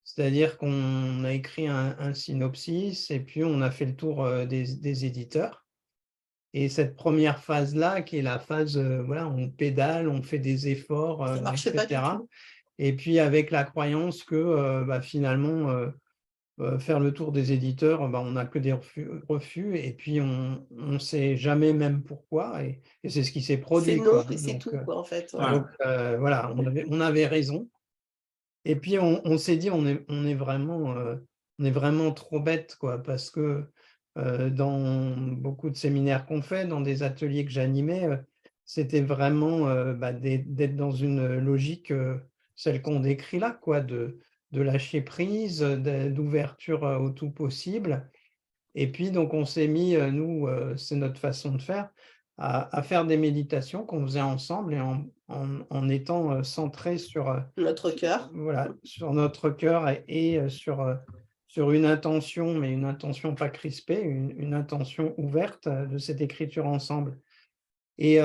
C'est-à-dire qu'on a écrit un synopsis, et puis on a fait le tour des éditeurs. Et cette première phase-là, qui est la phase, on pédale, on fait des efforts, Ça marche etc. pas du tout. Et puis avec la croyance que finalement, faire le tour des éditeurs, on n'a que des refus et puis on ne sait jamais même pourquoi et c'est ce qui s'est C'est produit, non quoi. et c'est Donc, tout, quoi, en fait. Ouais. donc, voilà, on avait raison. Et puis on s'est dit, on est vraiment trop bête, quoi, parce que dans beaucoup de séminaires qu'on fait, dans des ateliers que j'animais, c'était vraiment d'être dans une logique, celle qu'on décrit là, quoi, de lâcher prise, d'ouverture au tout possible. Et puis donc on s'est mis, nous, c'est notre façon de faire, à faire des méditations qu'on faisait ensemble et en étant centrés sur, Notre cœur. voilà, sur notre cœur et sur une intention, mais une intention pas crispée, une intention ouverte de cette écriture ensemble. Et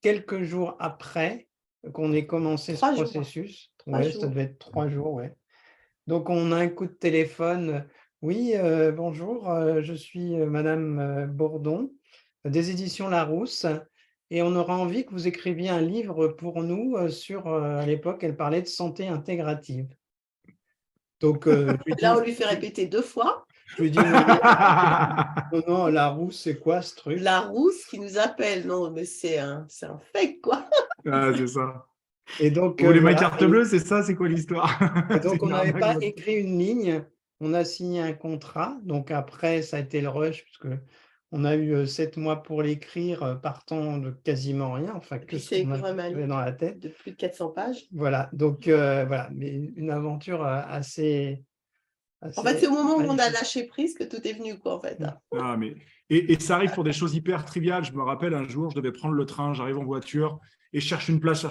quelques jours après qu'on ait commencé ce 3 jours. processus, 3 ouais, ça jours. devait être 3 jours, ouais. Donc on a un coup de téléphone. Oui, bonjour, je suis madame Bourdon, des éditions Larousse, et on aura envie que vous écriviez un livre pour nous sur, à l'époque, elle parlait de santé intégrative. Donc, je lui Là, on dis, lui fait répéter 2 fois. je lui dis, non, non, Larousse, c'est quoi ce truc? Larousse qui nous appelle. Non, mais c'est un fake, quoi. Ah, c'est ça. Et donc, Vous voulez ma voilà. carte bleue, c'est ça? C'est quoi l'histoire? Et donc, C'est on une n'avait arnaque. pas écrit une ligne, on a signé un contrat. Donc après, ça a été le rush, puisque on a eu 7 mois pour l'écrire, partant de quasiment rien, enfin Et que puis ce c'est qu'on quand même un avait dans la tête. de plus de 400 pages. Voilà, donc voilà, mais une aventure assez, En fait, c'est au moment où on a magnifique. lâché prise que tout est venu, quoi, en fait. Ah, mais... et ça arrive pour des choses hyper triviales. Je me rappelle un jour, je devais prendre le train, j'arrive en voiture et je cherche une place,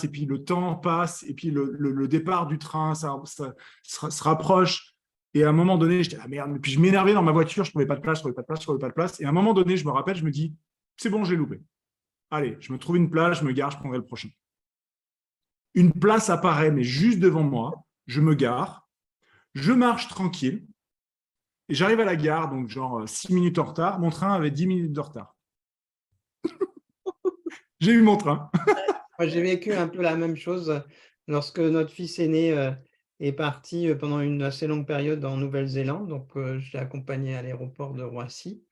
et puis le temps passe, et puis le départ du train, ça se rapproche. Et à un moment donné, j'étais, ah merde, et puis je m'énervais dans ma voiture, je ne trouvais pas de place, je ne trouvais pas de place, je ne trouvais pas de place. Et à un moment donné, je me rappelle, je me dis, c'est bon, j'ai loupé. Allez, je me trouve une place, je me gare, je prendrai le prochain. Une place apparaît, mais juste devant moi, je me gare, je marche tranquille. Et j'arrive à la gare, donc genre 6 minutes en retard. Mon train avait 10 minutes de retard. J'ai eu mon train. Moi, j'ai vécu un peu la même chose lorsque notre fils aîné est parti pendant une assez longue période en Nouvelle-Zélande. Donc, je l'ai accompagné à l'aéroport de Roissy.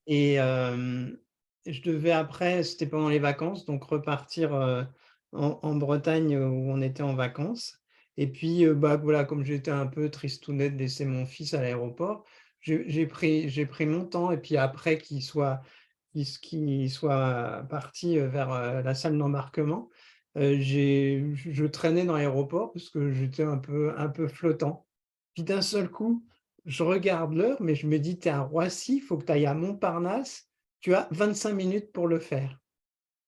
Et je devais après, c'était pendant les vacances, donc repartir en Bretagne où on était en vacances. Et puis, voilà, comme j'étais un peu tristounette de laisser mon fils à l'aéroport, j'ai pris mon temps. Et puis après qu'il soit parti vers la salle d'embarquement, je traînais dans l'aéroport parce que j'étais un peu flottant. Puis d'un seul coup, je regarde l'heure, mais je me dis, tu es à Roissy, il faut que tu ailles à Montparnasse, tu as 25 minutes pour le faire.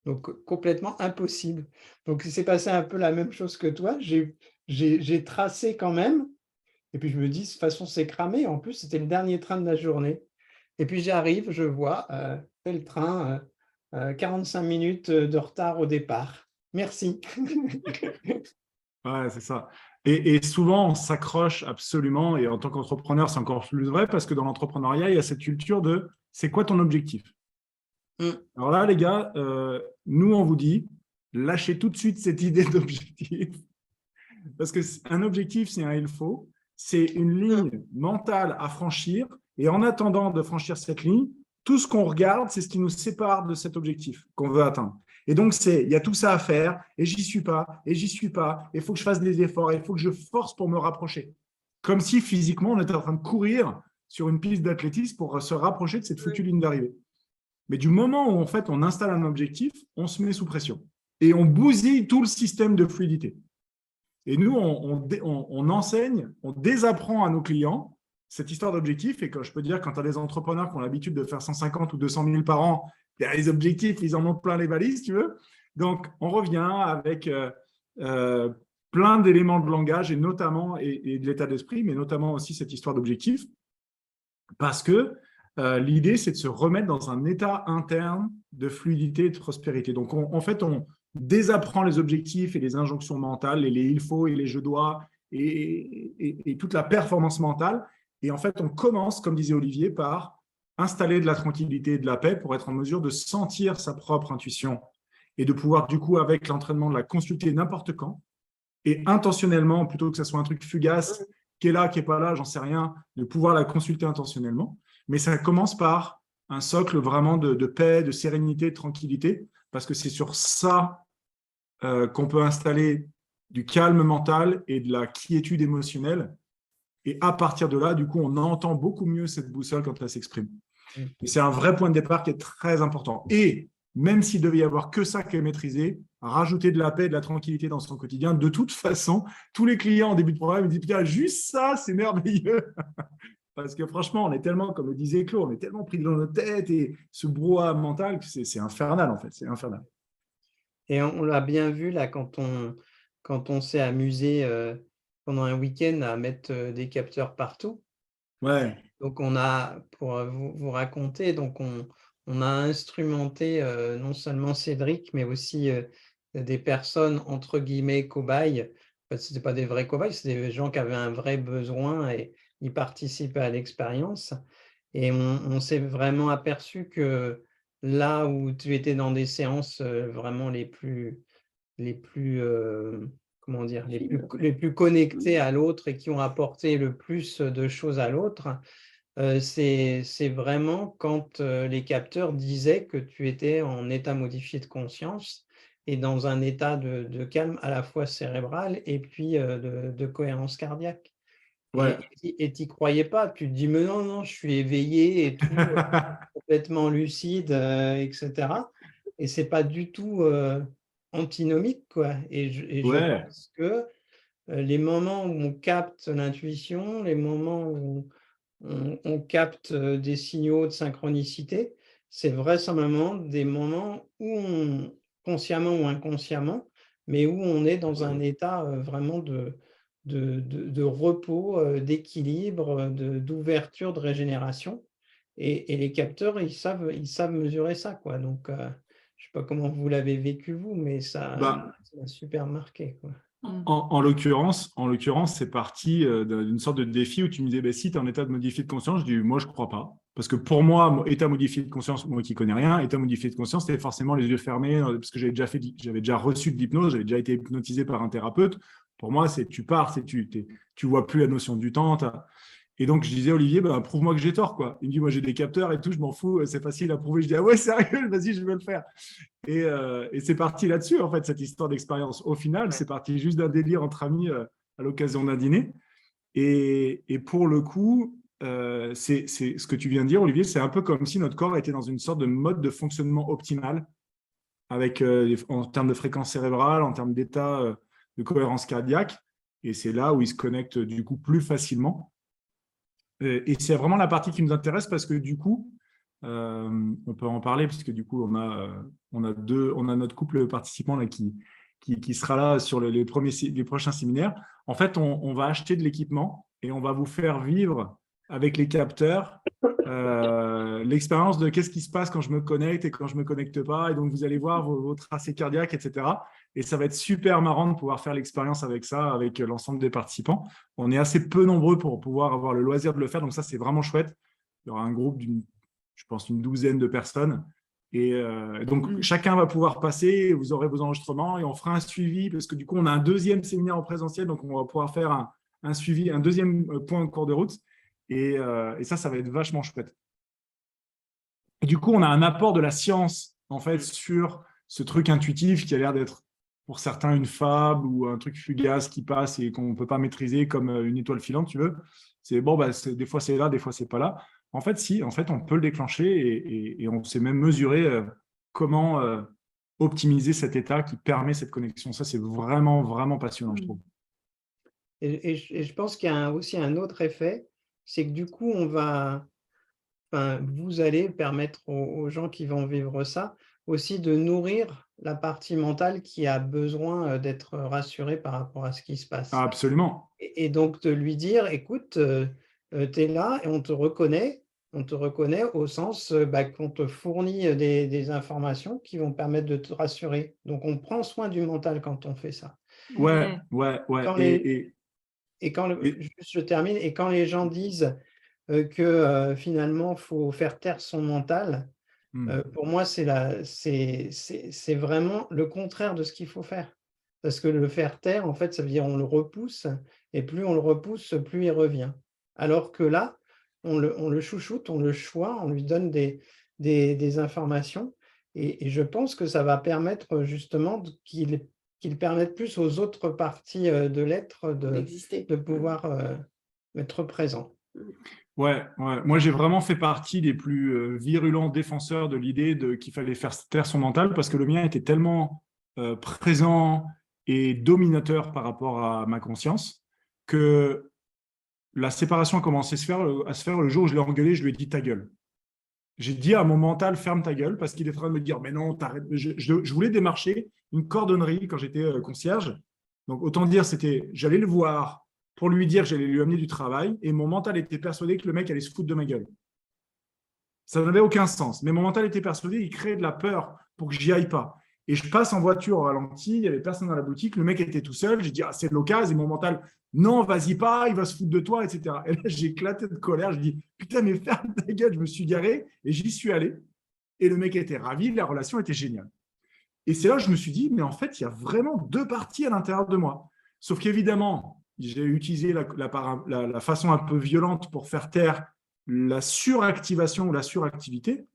Donc complètement impossible. Donc il s'est passé un peu la même chose que toi. J'ai tracé quand même, et puis je me dis, de toute façon, c'est cramé. En plus, c'était le dernier train de la journée. Et puis j'arrive, je vois, tel train, 45 minutes de retard au départ. Merci. Ouais, c'est ça. Et souvent, on s'accroche absolument. Et en tant qu'entrepreneur, c'est encore plus vrai parce que dans l'entrepreneuriat, il y a cette culture de c'est quoi ton objectif? Alors là, les gars, nous, on vous dit, lâchez tout de suite cette idée d'objectif. Parce qu'un objectif, c'est un il faut. C'est une ligne mentale à franchir. Et en attendant de franchir cette ligne, tout ce qu'on regarde, c'est ce qui nous sépare de cet objectif qu'on veut atteindre. Et donc, il y a tout ça à faire, et j'y suis pas, et il faut que je fasse des efforts, il faut que je force pour me rapprocher. Comme si physiquement, on était en train de courir sur une piste d'athlétisme pour se rapprocher de cette foutue ligne d'arrivée. Mais du moment où, en fait, on installe un objectif, on se met sous pression. Et on bousille tout le système de fluidité. Et nous, on enseigne, on désapprend à nos clients cette histoire d'objectif. Et quand je peux dire, quand tu as des entrepreneurs qui ont l'habitude de faire 150 ou 200 000 par an, les objectifs, ils en ont plein les valises, tu veux. Donc, on revient avec plein d'éléments de langage et notamment et de l'état d'esprit, mais notamment aussi cette histoire d'objectif. Parce que l'idée, c'est de se remettre dans un état interne de fluidité et de prospérité. Donc, en fait, on désapprend les objectifs et les injonctions mentales et les il faut et les je dois et toute la performance mentale. Et en fait, on commence, comme disait Olivier, par installer de la tranquillité et de la paix pour être en mesure de sentir sa propre intuition et de pouvoir, du coup, avec l'entraînement, de la consulter n'importe quand et intentionnellement, plutôt que ce soit un truc fugace qui est là, qui n'est pas là, j'en sais rien, de pouvoir la consulter intentionnellement. Mais ça commence par un socle vraiment de paix, de sérénité, de tranquillité, parce que c'est sur ça qu'on peut installer du calme mental et de la quiétude émotionnelle. Et à partir de là, du coup, on entend beaucoup mieux cette boussole quand elle s'exprime. Et c'est un vrai point de départ qui est très important. Et même s'il devait y avoir que ça qui est maîtrisé, rajouter de la paix et de la tranquillité dans son quotidien, de toute façon, tous les clients en début de programme me disent « Putain, juste ça, c'est merveilleux !» Parce que franchement, on est tellement, comme le disait Claude, on est tellement pris dans notre tête et ce brouhaha mental que c'est infernal en fait, c'est infernal. Et on l'a bien vu là quand on s'est amusé pendant un week-end à mettre des capteurs partout. Ouais, Donc on a, pour vous raconter, donc on a instrumenté non seulement Cédric, mais aussi des personnes entre guillemets cobayes. En fait, ce n'étaient pas des vrais cobayes, c'est des gens qui avaient un vrai besoin et ils participaient à l'expérience. Et on s'est vraiment aperçu que là où tu étais dans des séances vraiment comment dire, les plus connectées à l'autre et qui ont apporté le plus de choses à l'autre, c'est vraiment quand les capteurs disaient que tu étais en état modifié de conscience et dans un état de calme à la fois cérébral et puis de cohérence cardiaque. ouais. Et tu n'y croyais pas, tu te dis, mais non, non, je suis éveillé et tout, complètement lucide, etc. Et ce n'est pas du tout antinomique, quoi. Et je Ouais, pense que les moments où on capte l'intuition, les moments où on capte des signaux de synchronicité, c'est vraisemblablement des moments où consciemment ou inconsciemment, mais où on est dans un état vraiment de repos, d'équilibre, d'ouverture, de régénération. Et les capteurs, ils savent mesurer ça, quoi. Donc, je ne sais pas comment vous l'avez vécu, vous, mais ça bah, m'a super marqué, quoi. en l'occurrence, c'est parti d'une sorte de défi où tu me disais, bah, si tu es en état de modifié de conscience, je dis, moi, je ne crois pas. Parce que pour moi, état modifié de conscience, moi qui ne connais rien, état modifié de conscience, c'était forcément les yeux fermés, parce que j'avais déjà reçu de l'hypnose, j'avais déjà été hypnotisé par un thérapeute. Pour moi, c'est tu pars, tu vois plus la notion du temps. Et donc, je disais, Olivier, bah, prouve-moi que j'ai tort, quoi. Il me dit, moi, j'ai des capteurs et tout, je m'en fous, c'est facile à prouver. Je dis, ah ouais, sérieux, vas-y, je vais le faire. Et c'est parti là-dessus, en fait, cette histoire d'expérience. Au final, c'est parti juste d'un délire entre amis à l'occasion d'un dîner. Et pour le coup, c'est ce que tu viens de dire, Olivier, c'est un peu comme si notre corps était dans une sorte de mode de fonctionnement optimal, avec, en termes de fréquence cérébrale, en termes d'état de cohérence cardiaque. Et c'est là où il se connecte du coup plus facilement. Et c'est vraiment la partie qui nous intéresse parce que du coup, on peut en parler puisque du coup, on a notre couple participant là, qui sera là sur les prochains séminaires. En fait, on va acheter de l'équipement et on va vous faire vivre avec les capteurs l'expérience de qu'est-ce qui se passe quand je me connecte et quand je ne me connecte pas. Et donc, vous allez voir vos tracés cardiaques, etc. Et ça va être super marrant de pouvoir faire l'expérience avec ça, avec l'ensemble des participants. On est assez peu nombreux pour pouvoir avoir le loisir de le faire, donc ça, c'est vraiment chouette. Il y aura un groupe je pense, une douzaine de personnes. Et donc, chacun va pouvoir passer, vous aurez vos enregistrements et on fera un suivi parce que du coup, on a un deuxième séminaire en présentiel, donc on va pouvoir faire un suivi, un deuxième point en cours de route. Et ça va être vachement chouette. Et du coup, on a un apport de la science, en fait, sur ce truc intuitif qui a l'air d'être, pour certains, une fable ou un truc fugace qui passe et qu'on ne peut pas maîtriser comme une étoile filante, tu veux. C'est bon, bah, des fois c'est là, des fois c'est pas là. En fait, si, en fait, on peut le déclencher et on sait même mesurer comment optimiser cet état qui permet cette connexion. Ça, c'est vraiment, vraiment passionnant, je trouve. Et je pense qu'il y a aussi un autre effet, c'est que du coup, vous allez permettre aux gens qui vont vivre ça aussi de nourrir la partie mentale qui a besoin d'être rassurée par rapport à ce qui se passe. Ah, absolument. Et donc de lui dire, écoute, tu es là et on te reconnaît au sens qu'on te fournit des informations qui vont permettre de te rassurer. Donc on prend soin du mental quand on fait ça. Ouais. Et juste je termine, et quand les gens disent que finalement, il faut faire taire son mental, pour moi, c'est vraiment le contraire de ce qu'il faut faire. Parce que le faire taire, en fait, ça veut dire on le repousse, et plus on le repousse, plus il revient. Alors que là, on le chouchoute, on le choie, on lui donne des informations, et je pense que ça va permettre justement qu'il permette plus aux autres parties de l'être d'exister. de pouvoir être présent. Ouais, ouais. Moi, j'ai vraiment fait partie des plus virulents défenseurs de l'idée qu'il fallait faire taire son mental parce que le mien était tellement présent et dominateur par rapport à ma conscience que la séparation a commencé à se faire le jour où je l'ai engueulé, je lui ai dit ta gueule. J'ai dit à mon mental, ferme ta gueule, parce qu'il est en train de me dire, mais non, t'arrêtes. Je voulais démarcher une cordonnerie quand j'étais concierge. Donc, autant dire, j'allais le voir pour lui dire que j'allais lui amener du travail, et mon mental était persuadé que le mec allait se foutre de ma gueule. Ça n'avait aucun sens. Mais mon mental était persuadé, il créait de la peur pour que j'y aille pas. Et je passe en voiture au ralenti, il n'y avait personne dans la boutique, le mec était tout seul, j'ai dit, ah, c'est l'occasion, et mon mental, non, vas-y pas, il va se foutre de toi, etc. Et là, j'ai éclaté de colère, je dis, putain, mais ferme ta gueule, je me suis garé, et j'y suis allé. Et le mec était ravi, la relation était géniale. Et c'est là que je me suis dit, mais en fait, il y a vraiment deux parties à l'intérieur de moi. Sauf qu'évidemment, j'ai utilisé la façon un peu violente pour faire taire la suractivation ou la suractivité.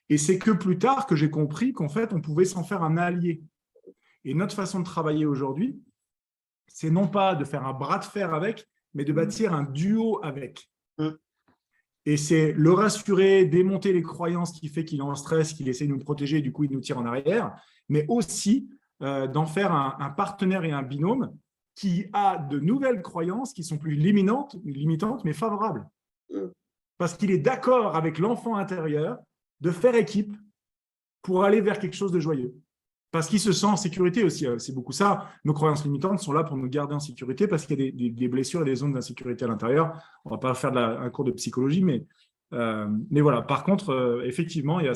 Et c'est que plus tard que j'ai compris qu'en fait, on pouvait s'en faire un allié. Et notre façon de travailler aujourd'hui, c'est non pas de faire un bras de fer avec, mais de bâtir un duo avec. Et c'est le rassurer, démonter les croyances qui fait qu'il est en stress, qu'il essaie de nous protéger, et du coup, il nous tire en arrière, mais aussi d'en faire un partenaire et un binôme qui a de nouvelles croyances qui sont plus limitantes, mais favorables. Parce qu'il est d'accord avec l'enfant intérieur de faire équipe pour aller vers quelque chose de joyeux. Parce qu'il se sent en sécurité aussi. C'est beaucoup ça. Nos croyances limitantes sont là pour nous garder en sécurité parce qu'il y a des blessures et des zones d'insécurité à l'intérieur. On ne va pas faire un cours de psychologie, mais voilà. Par contre, effectivement, il y a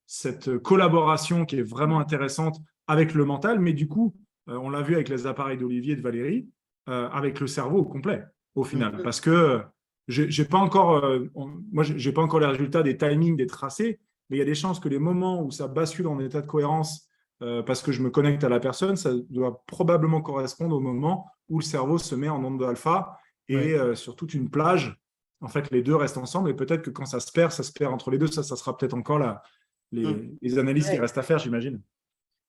cette collaboration qui est vraiment intéressante avec le mental, mais du coup, on l'a vu avec les appareils d'Olivier et de Valérie, avec le cerveau au complet, au final. Parce que j'ai pas encore, moi, j'ai pas encore les résultats des timings, des tracés, mais il y a des chances que les moments où ça bascule en état de cohérence parce que je me connecte à la personne, ça doit probablement correspondre au moment où le cerveau se met en onde alpha et sur toute une plage, en fait, les deux restent ensemble et peut-être que quand ça se perd entre les deux. Ça sera peut-être encore les analyses qui restent à faire, j'imagine.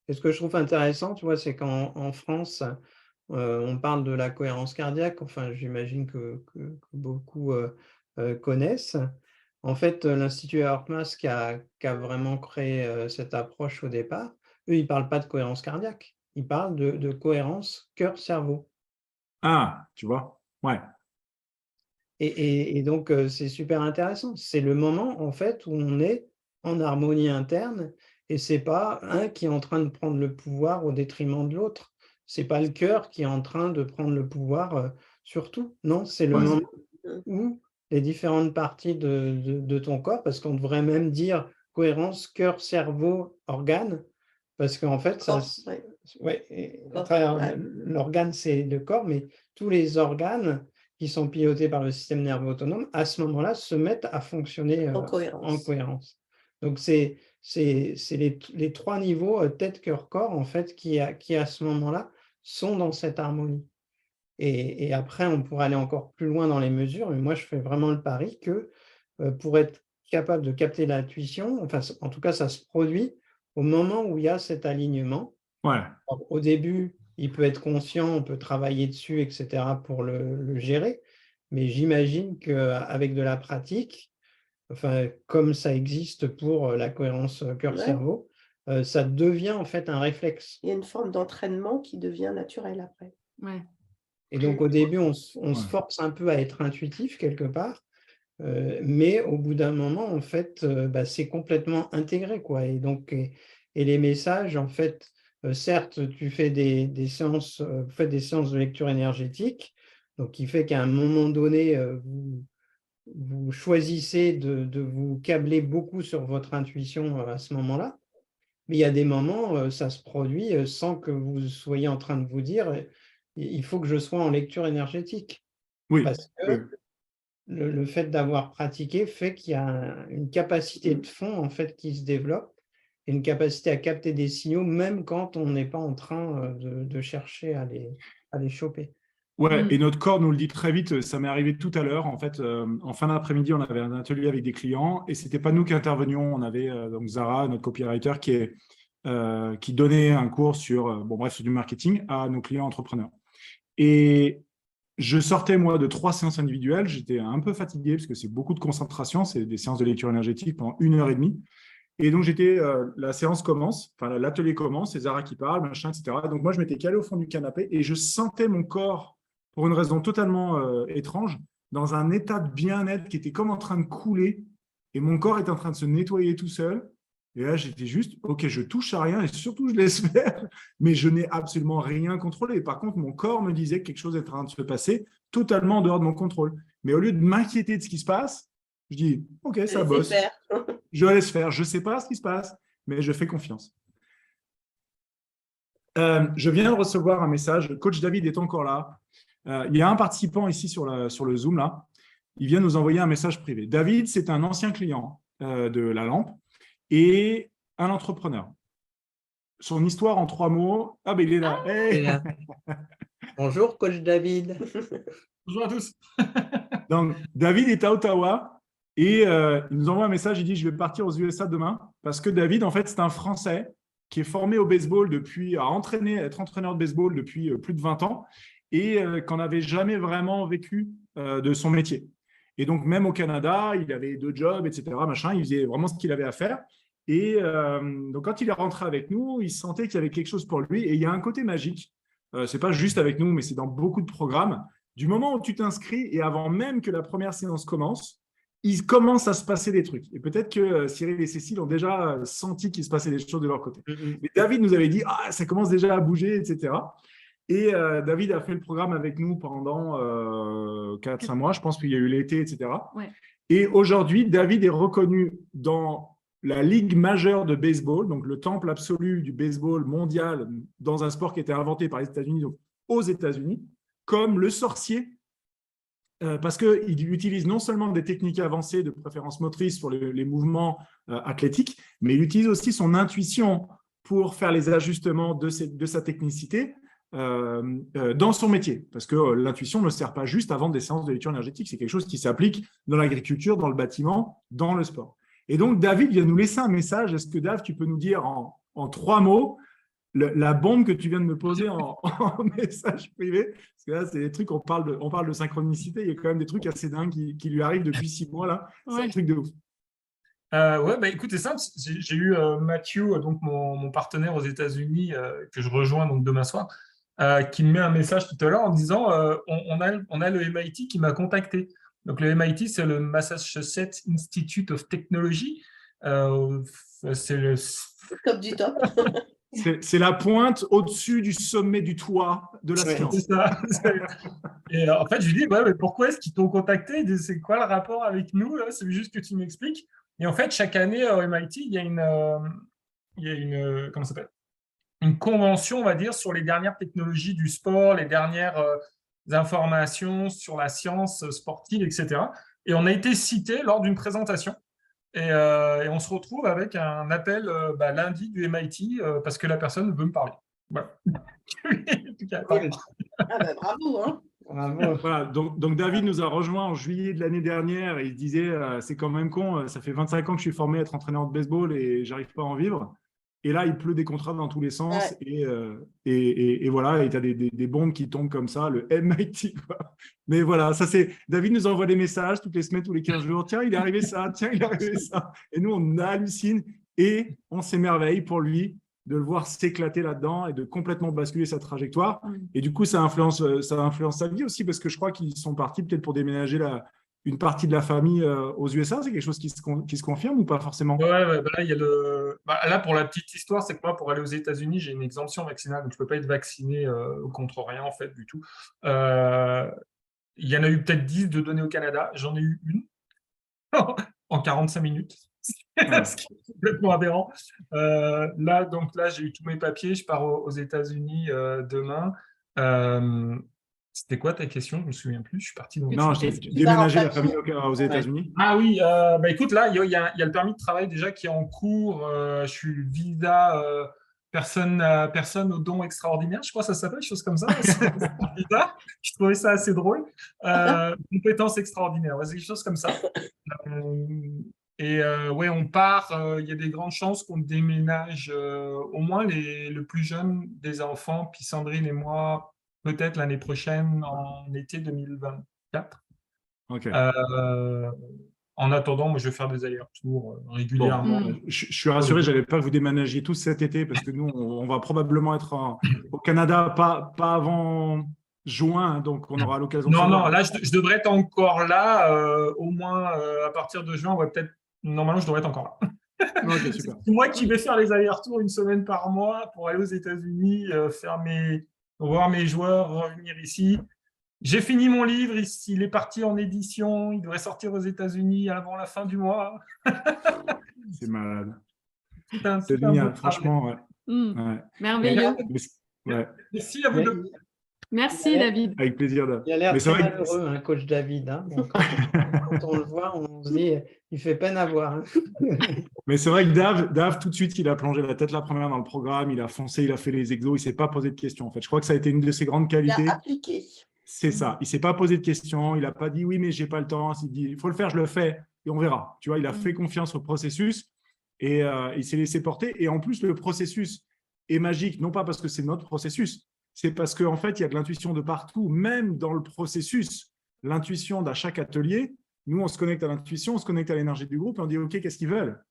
Et ce que je trouve intéressant, tu vois, c'est qu'en France, on parle de la cohérence cardiaque, enfin, j'imagine que beaucoup connaissent. En fait, l'Institut HeartMath qui a vraiment créé cette approche au départ, eux, ils ne parlent pas de cohérence cardiaque, ils parlent de cohérence cœur-cerveau. Ah, tu vois, ouais. Et donc, c'est super intéressant. C'est le moment, en fait, où on est en harmonie interne et ce n'est pas un qui est en train de prendre le pouvoir au détriment de l'autre. Ce n'est pas le cœur qui est en train de prendre le pouvoir sur tout. Non, c'est le moment où les différentes parties de ton corps, parce qu'on devrait même dire cohérence cœur, cerveau, organe, parce qu'en fait, l'organe, c'est le corps, mais tous les organes qui sont pilotés par le système nerveux autonome, à ce moment-là, se mettent à fonctionner en cohérence. Donc, c'est les trois niveaux, tête, cœur, corps, en fait, qui à ce moment-là, sont dans cette harmonie. Et après, on pourrait aller encore plus loin dans les mesures, mais moi, je fais vraiment le pari que pour être capable de capter l'intuition, enfin, en tout cas, ça se produit au moment où il y a cet alignement. Ouais. Alors, au début, il peut être conscient, on peut travailler dessus, etc., pour le gérer, mais j'imagine qu'avec de la pratique, enfin, comme ça existe pour la cohérence cœur-cerveau, ça devient en fait un réflexe. Il y a une forme d'entraînement qui devient naturelle après. Ouais. Et donc, au début, on se force un peu à être intuitif quelque part, mais au bout d'un moment, en fait, c'est complètement intégré, quoi. Et donc, et les messages, en fait, certes, tu fais des séances, vous faites des séances de lecture énergétique, donc qui fait qu'à un moment donné, vous choisissez de vous câbler beaucoup sur votre intuition à ce moment-là. Mais il y a des moments, ça se produit sans que vous soyez en train de vous dire il faut que je sois en lecture énergétique. Oui. Parce que le fait d'avoir pratiqué fait qu'il y a une capacité de fond en fait, qui se développe une capacité à capter des signaux, même quand on n'est pas en train de chercher à les choper. Ouais, et notre corps nous le dit très vite. Ça m'est arrivé tout à l'heure. En fait, en fin d'après-midi, on avait un atelier avec des clients et c'était pas nous qui intervenions. On avait donc Zara, notre copywriter, qui donnait un cours sur, sur du marketing à nos clients entrepreneurs. Et je sortais, moi, de 3 séances individuelles. J'étais un peu fatigué parce que c'est beaucoup de concentration. C'est des séances de lecture énergétique pendant 1h30. Et donc, la séance commence, enfin, l'atelier commence, c'est Zara qui parle, machin, etc. Donc, moi, je m'étais calé au fond du canapé et je sentais mon corps, pour une raison totalement étrange, dans un état de bien-être qui était comme en train de couler et mon corps était en train de se nettoyer tout seul. Et là, j'étais juste, OK, je touche à rien et surtout, je laisse faire, mais je n'ai absolument rien contrôlé. Par contre, mon corps me disait que quelque chose est en train de se passer totalement en dehors de mon contrôle. Mais au lieu de m'inquiéter de ce qui se passe, je dis, OK, ça bosse. Je laisse faire. Je ne sais pas ce qui se passe, mais je fais confiance. Je viens de recevoir un message. Coach David est encore là. Il y a un participant ici sur le Zoom, là. Il vient nous envoyer un message privé. David, c'est un ancien client de la lampe et un entrepreneur. Son histoire en 3 mots. Ah, ben il est là. Hey. Bonjour, Coach David. Bonjour à tous. Donc, David est à Ottawa et il nous envoie un message. Il dit, je vais partir aux USA demain parce que David, en fait, c'est un Français qui est formé au baseball être entraîneur de baseball depuis plus de 20 ans et qu'on n'avait jamais vraiment vécu de son métier. Et donc, même au Canada, il avait 2 jobs, etc. Machin, il faisait vraiment ce qu'il avait à faire. Et donc, quand il est rentré avec nous, il sentait qu'il y avait quelque chose pour lui. Et il y a un côté magique. Ce n'est pas juste avec nous, mais c'est dans beaucoup de programmes. Du moment où tu t'inscris et avant même que la première séance commence, il commence à se passer des trucs. Et peut-être que Cyril et Cécile ont déjà senti qu'il se passait des choses de leur côté. Mais David nous avait dit, ça commence déjà à bouger, etc. Et David a fait le programme avec nous pendant 4-5 mois. Je pense qu'il y a eu l'été, etc. Ouais. Et aujourd'hui, David est reconnu dans la ligue majeure de baseball, donc le temple absolu du baseball mondial dans un sport qui a été inventé par les États-Unis, donc aux États-Unis, comme le sorcier, parce qu'il utilise non seulement des techniques avancées de préférence motrice pour les mouvements athlétiques, mais il utilise aussi son intuition pour faire les ajustements de sa technicité dans son métier. Parce que l'intuition ne sert pas juste à vendre des séances de lecture énergétique, c'est quelque chose qui s'applique dans l'agriculture, dans le bâtiment, dans le sport. Et donc, David vient nous laisser un message. Est-ce que, Dave, tu peux nous dire en 3 mots la bombe que tu viens de me poser en message privé? Parce que là, c'est des trucs, on parle de synchronicité. Il y a quand même des trucs assez dingues qui lui arrivent depuis 6 mois. Là. C'est un truc de ouf. Écoute, c'est simple. J'ai eu Matthew, donc mon partenaire aux États-Unis, que je rejoins donc demain soir, qui me met un message tout à l'heure en disant on a le MIT qui m'a contacté. Donc, le MIT, c'est le Massachusetts Institute of Technology. C'est le top du top. C'est la pointe au-dessus du sommet du toit de la science. C'est ça. Et en fait, je lui dis, mais pourquoi est-ce qu'ils t'ont contacté? C'est quoi le rapport avec nous là? C'est juste que tu m'expliques. Et en fait, chaque année au MIT, il y a une comment ça s'appelle? Une convention, on va dire, sur les dernières technologies du sport, les dernières informations sur la science sportive, etc. Et on a été cité lors d'une présentation. Et on se retrouve avec un appel lundi du MIT parce que la personne veut me parler. Voilà. Bravo, hein. Bravo. Voilà, donc David nous a rejoint en juillet de l'année dernière et il disait c'est quand même con, ça fait 25 ans que je suis formé à être entraîneur de baseball et j'arrive pas à en vivre. Et là, il pleut des contrats dans tous les sens. Ouais. Et voilà, et tu as des bombes qui tombent comme ça, le MIT. Quoi. Mais voilà, ça c'est. David nous envoie des messages toutes les semaines, tous les 15 jours. Tiens, il est arrivé ça, tiens, il est arrivé ça. Et nous, on hallucine et on s'émerveille pour lui de le voir s'éclater là-dedans et de complètement basculer sa trajectoire. Et du coup, ça influence sa vie aussi parce que je crois qu'ils sont partis peut-être pour déménager une partie de la famille aux USA. C'est quelque chose qui se confirme ou pas forcément? Ouais, là, il y a là, pour la petite histoire, c'est que moi, pour aller aux États-Unis, j'ai une exemption vaccinale, donc je ne peux pas être vacciné contre rien, en fait, du tout. Il y en a eu peut-être 10 de données au Canada. J'en ai eu une en 45 minutes. Ce qui est complètement aberrant. Là, j'ai eu tous mes papiers. Je pars aux États-Unis demain. C'était quoi ta question? Je ne me souviens plus. Je suis parti dans... Non, tu- j'ai déménagé la famille aux Ouais. États-Unis. Ah oui, bah écoute, là, il y a le permis de travail déjà qui est en cours. Je suis visa personne aux dons extraordinaires, je crois que ça s'appelle, chose comme ça. C'est bizarre. Je trouvais ça assez drôle. Compétences extraordinaires, ouais, c'est quelque chose comme ça. Ouais, on part. Il y a des grandes chances qu'on déménage au moins le plus jeune des enfants, puis Sandrine et moi, peut-être l'année prochaine, en été 2024. Ok. En attendant, moi, je vais faire des allers-retours Bon, régulièrement. je suis rassuré, je n'avais pas que vous déménagiez tous cet été parce que nous, on va probablement être au Canada pas avant juin, hein, donc on aura l'occasion de se Non, voir. là, je devrais être encore là, au moins à partir de juin. Ouais, peut-être. Normalement, je devrais être encore là. Ok, super. C'est moi qui vais faire les allers-retours une semaine par mois pour aller aux États-Unis, voir mes joueurs, revenir ici. J'ai fini mon livre, il est parti en édition, il devrait sortir aux États-Unis avant la fin du mois. C'est malade. Tout C'est un beau génial, travail. franchement. Ouais. Ouais. Merveilleux. Merci à vous deux. Merci, David. Avec plaisir. Il a l'air Mais c'est très vrai que- malheureux, hein, coach David. Hein. Donc, quand on le voit, on se dit, il fait peine à voir. Hein. Mais c'est vrai que Dave, tout de suite, il a plongé la tête la première dans le programme, il a foncé, il a fait les exos, il ne s'est pas posé de questions. En fait, je crois que ça a été une de ses grandes Il a qualités. appliqué. C'est ça. Il ne s'est pas posé de questions, il n'a pas dit oui, mais je n'ai pas le temps. Il dit il faut le faire, je le fais et on verra. Tu vois, il a fait confiance au processus et il s'est laissé porter. Et en plus, le processus est magique, non pas parce que c'est notre processus, c'est parce qu'en fait, il y a de l'intuition de partout, même dans le processus. L'intuition d'à chaque atelier, nous, on se connecte à l'intuition, on se connecte à l'énergie du groupe et on dit OK, qu'est-ce qu'ils veulent?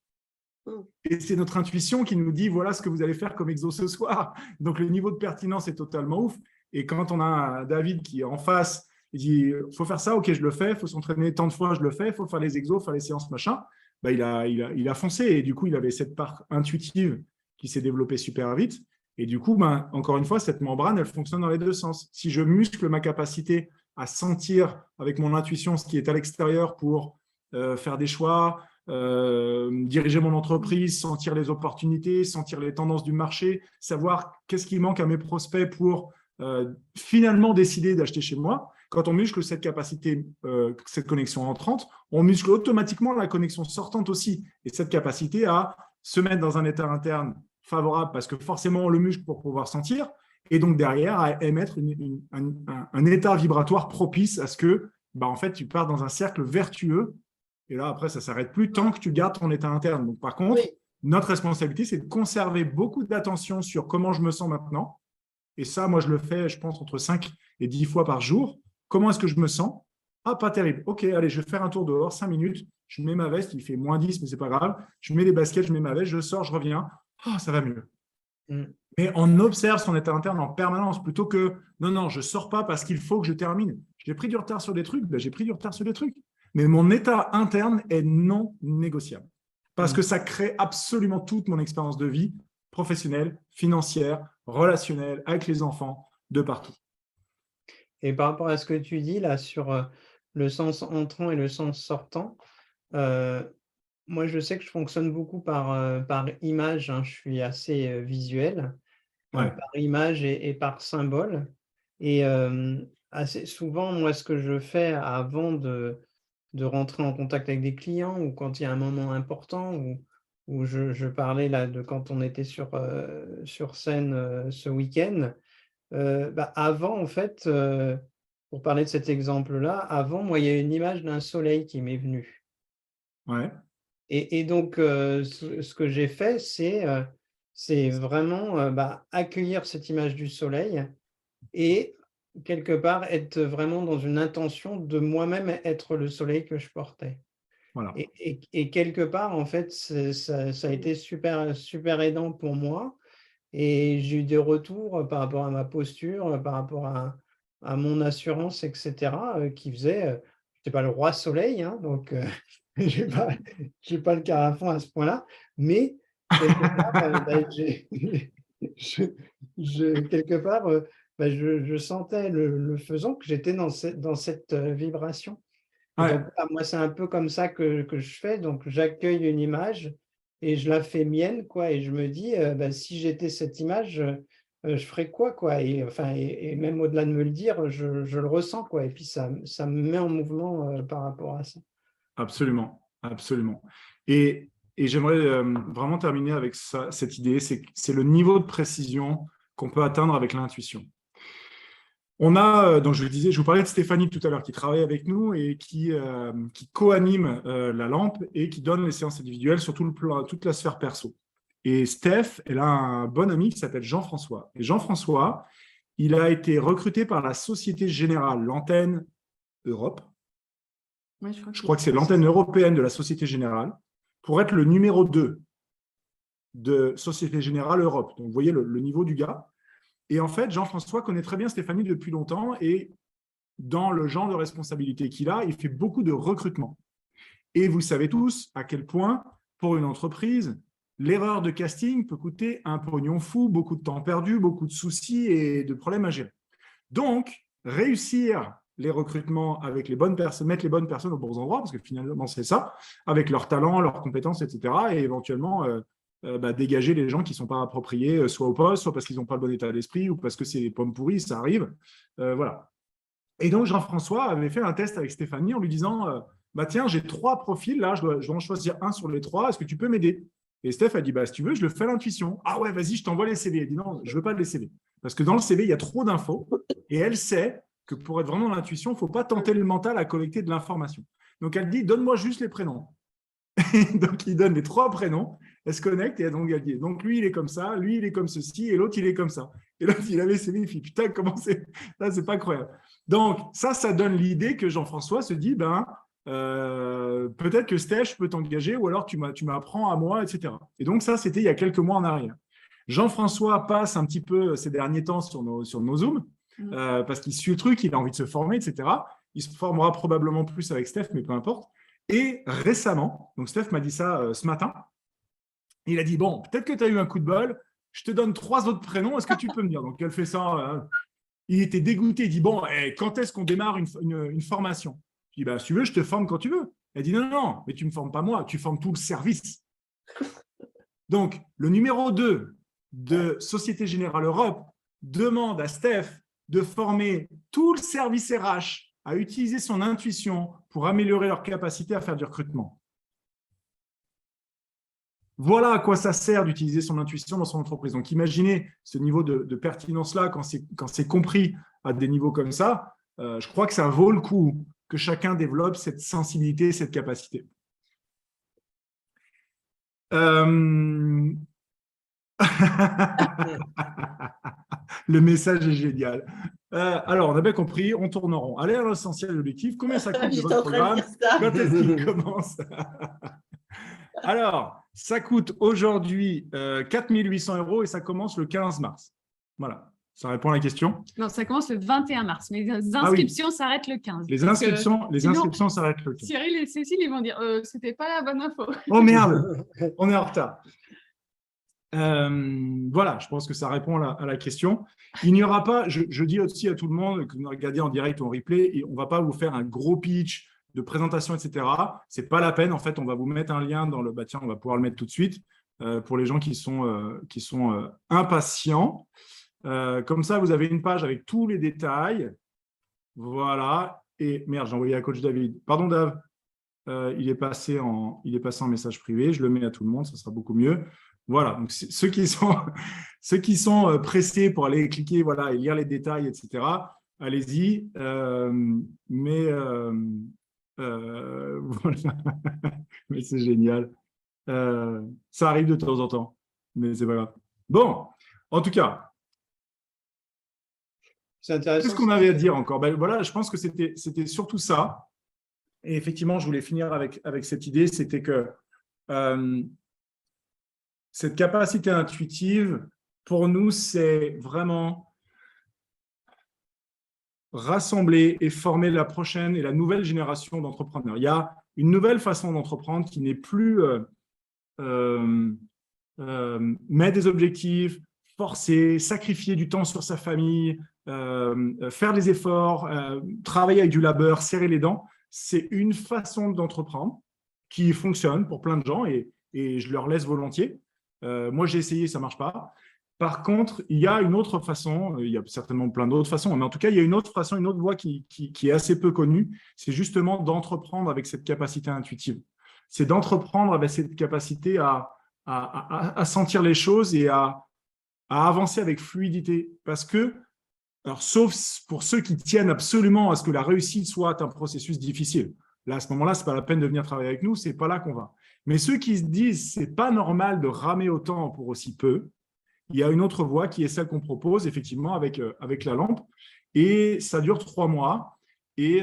Et c'est notre intuition qui nous dit voilà ce que vous allez faire comme exo ce soir. Donc, le niveau de pertinence est totalement ouf. Et quand on a un David qui est en face, il dit il faut faire ça, ok, je le fais, il faut s'entraîner tant de fois, je le fais, il faut faire les exos, faire les séances, machin. Bah, il a foncé. Et du coup, il avait cette part intuitive qui s'est développée super vite. Et du coup, ben, encore une fois, cette membrane, elle fonctionne dans les deux sens. Si je muscle ma capacité à sentir avec mon intuition ce qui est à l'extérieur pour faire des choix, diriger mon entreprise, sentir les opportunités, sentir les tendances du marché, savoir qu'est-ce qui manque à mes prospects pour finalement décider d'acheter chez moi. Quand on muscle cette capacité, cette connexion entrante, on muscle automatiquement la connexion sortante aussi. Et cette capacité à se mettre dans un état interne favorable parce que forcément on le muscle pour pouvoir sentir et donc derrière à émettre un état vibratoire propice à ce que en fait, tu pars dans un cercle vertueux. Et là, après, ça ne s'arrête plus tant que tu gardes ton état interne. Donc, par contre, notre responsabilité, c'est de conserver beaucoup d'attention sur comment je me sens maintenant. Et ça, moi, je le fais, je pense, entre 5 et 10 fois par jour. Comment est-ce que je me sens? Ah, pas terrible. OK, allez, je vais faire un tour dehors, 5 minutes. Je mets ma veste, il fait -10, mais ce n'est pas grave. Je mets les baskets, je mets ma veste, je sors, je reviens. Ah, ça va mieux. Mais on observe son état interne en permanence plutôt que non, je ne sors pas parce qu'il faut que je termine. J'ai pris du retard sur des trucs, j'ai pris du retard sur des trucs. Mais mon état interne est non négociable parce que ça crée absolument toute mon expérience de vie professionnelle, financière, relationnelle, avec les enfants, de partout. Et par rapport à ce que tu dis là sur le sens entrant et le sens sortant, moi je sais que je fonctionne beaucoup par image, hein, je suis assez visuel, par image et par symbole. Et assez souvent, moi ce que je fais avant de rentrer en contact avec des clients ou quand il y a un moment important où je parlais là de quand on était sur scène ce week-end, avant en fait, pour parler de cet exemple-là, avant moi il y a une image d'un soleil qui m'est venue. Ouais. Et donc ce que j'ai fait, c'est vraiment accueillir cette image du soleil et quelque part être vraiment dans une intention de moi-même être le soleil que je portais. Voilà. Et quelque part, en fait, ça a été super, super aidant pour moi. Et j'ai eu des retours par rapport à ma posture, par rapport à mon assurance, etc., qui faisaient, je n'étais pas le roi soleil, hein, donc je n'ai pas le carafon à ce point-là, mais quelque part, je sentais le faisant que j'étais dans cette vibration. Et donc, moi, c'est un peu comme ça que je fais. Donc, j'accueille une image et je la fais mienne, quoi. Et je me dis, si j'étais cette image, je ferais quoi, quoi. Et, enfin, et même au-delà de me le dire, je le ressens, quoi. Et puis ça me met en mouvement par rapport à ça. Absolument, absolument. Et j'aimerais vraiment terminer avec cette idée, c'est le niveau de précision qu'on peut atteindre avec l'intuition. On a, donc je le disais, je vous parlais de Stéphanie tout à l'heure, qui travaille avec nous et qui co-anime la lampe et qui donne les séances individuelles sur toute la sphère perso. Et Steph, elle a un bon ami qui s'appelle Jean-François. Et Jean-François, il a été recruté par la Société Générale, l'antenne Europe. Ouais, Je crois que c'est l'antenne européenne de la Société Générale, pour être le numéro 2 de Société Générale Europe. Donc, vous voyez le niveau du gars. Et en fait, Jean-François connaît très bien Stéphanie depuis longtemps et dans le genre de responsabilité qu'il a, il fait beaucoup de recrutement. Et vous savez tous à quel point, pour une entreprise, l'erreur de casting peut coûter un pognon fou, beaucoup de temps perdu, beaucoup de soucis et de problèmes à gérer. Donc, réussir les recrutements avec les bonnes personnes, mettre les bonnes personnes aux bons endroits, parce que finalement, c'est ça, avec leurs talents, leurs compétences, etc., et éventuellement dégager les gens qui ne sont pas appropriés, soit au poste, soit parce qu'ils n'ont pas le bon état d'esprit, ou parce que c'est des pommes pourries, ça arrive. Voilà. Et donc, Jean-François avait fait un test avec Stéphanie en lui disant tiens, j'ai 3 profils, là, je dois en choisir un sur les 3, est-ce que tu peux m'aider? Et Steph a dit si tu veux, je le fais à l'intuition. Ah ouais, vas-y, je t'envoie les CV. Elle dit non, je ne veux pas les CV. Parce que dans le CV, il y a trop d'infos. Et elle sait que pour être vraiment dans l'intuition, il ne faut pas tenter le mental à collecter de l'information. Donc, elle dit donne-moi juste les prénoms. Donc, il donne les 3 prénoms. Elle se connecte et donc elle dit donc lui, il est comme ça, lui, il est comme ceci, et l'autre, il est comme ça. Et l'autre, il avait CV, il fait putain, comment c'est. Là, c'est pas incroyable. Donc, ça donne l'idée que Jean-François se dit peut-être que Steph, je peux t'engager ou alors tu m'apprends à moi, etc. Et donc, ça, c'était il y a quelques mois en arrière. Jean-François passe un petit peu ces derniers temps sur nos Zooms parce qu'il suit le truc, il a envie de se former, etc. Il se formera probablement plus avec Steph, mais peu importe. Et récemment, donc Steph m'a dit ça ce matin, il a dit bon, peut-être que tu as eu un coup de bol, je te donne 3 autres prénoms, est-ce que tu peux me dire? Donc, elle fait ça. Il était dégoûté, il dit bon, quand est-ce qu'on démarre une formation? Je dis si tu veux, je te forme quand tu veux. Elle dit non, mais tu ne me formes pas moi, tu formes tout le service. Donc, le numéro 2 de Société Générale Europe demande à Steph de former tout le service RH à utiliser son intuition pour améliorer leur capacité à faire du recrutement. Voilà à quoi ça sert d'utiliser son intuition dans son entreprise. Donc, imaginez ce niveau de pertinence-là quand c'est compris à des niveaux comme ça. Je crois que ça vaut le coup que chacun développe cette sensibilité, cette capacité. Le message est génial. Alors, on a bien compris, on tourne en rond. Allez à l'essentiel de l'objectif. Combien ça coûte de votre programme? Quand est-ce qu'il commence? Alors, ça coûte aujourd'hui 4 800 € et ça commence le 15 mars. Voilà, ça répond à la question. Non, ça commence le 21 mars, mais les inscriptions s'arrêtent le 15. Les inscriptions s'arrêtent le 15. Cyril et Cécile, ils vont dire c'était pas la bonne info. Oh merde, on est en retard. Voilà, je pense que ça répond à la question. Il n'y aura pas, je dis aussi à tout le monde que vous regardez en direct ou en replay, et on ne va pas vous faire un gros pitch de présentation, etc. Ce n'est pas la peine. En fait, on va vous mettre un lien dans le… tiens, on va pouvoir le mettre tout de suite pour les gens qui sont impatients. Comme ça, vous avez une page avec tous les détails. Voilà. Et merde, j'ai envoyé à coach David. Pardon, Dave. Il est passé en message privé. Je le mets à tout le monde, ça sera beaucoup mieux. Voilà. Donc, ceux qui sont pressés pour aller cliquer et lire les détails, etc., allez-y. Voilà. Mais c'est génial. Ça arrive de temps en temps, mais c'est pas grave. Bon, en tout cas, c'est intéressant. Qu'est-ce qu'on avait à dire encore? Voilà, je pense que c'était surtout ça. Et effectivement, je voulais finir avec cette idée, c'était que cette capacité intuitive, pour nous, c'est vraiment rassembler et former la prochaine et la nouvelle génération d'entrepreneurs. Il y a une nouvelle façon d'entreprendre qui n'est plus mettre des objectifs, forcer, sacrifier du temps sur sa famille, faire des efforts, travailler avec du labeur, serrer les dents. C'est une façon d'entreprendre qui fonctionne pour plein de gens et je leur laisse volontiers. Moi, j'ai essayé, ça ne marche pas. Par contre, il y a une autre façon, il y a certainement plein d'autres façons, mais en tout cas, il y a une autre façon, une autre voie qui est assez peu connue, c'est justement d'entreprendre avec cette capacité intuitive. C'est d'entreprendre avec cette capacité à sentir les choses et à avancer avec fluidité. Parce que, alors, sauf pour ceux qui tiennent absolument à ce que la réussite soit un processus difficile. Là, à ce moment-là, ce n'est pas la peine de venir travailler avec nous, ce n'est pas là qu'on va. Mais ceux qui se disent, ce n'est pas normal de ramer autant pour aussi peu, il y a une autre voie qui est celle qu'on propose, effectivement, avec la lampe. Et ça dure 3 mois. Et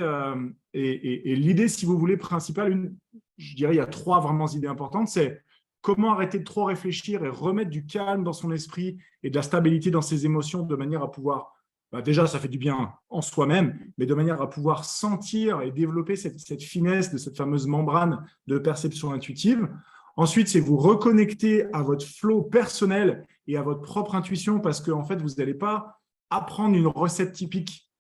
l'idée, si vous voulez, principale, je dirais, il y a 3 vraiment idées importantes, c'est comment arrêter de trop réfléchir et remettre du calme dans son esprit et de la stabilité dans ses émotions de manière à pouvoir, déjà, ça fait du bien en soi-même, mais de manière à pouvoir sentir et développer cette finesse de cette fameuse membrane de perception intuitive. Ensuite, c'est vous reconnecter à votre flow personnel et à votre propre intuition parce qu'en fait, vous n'allez pas apprendre une recette typique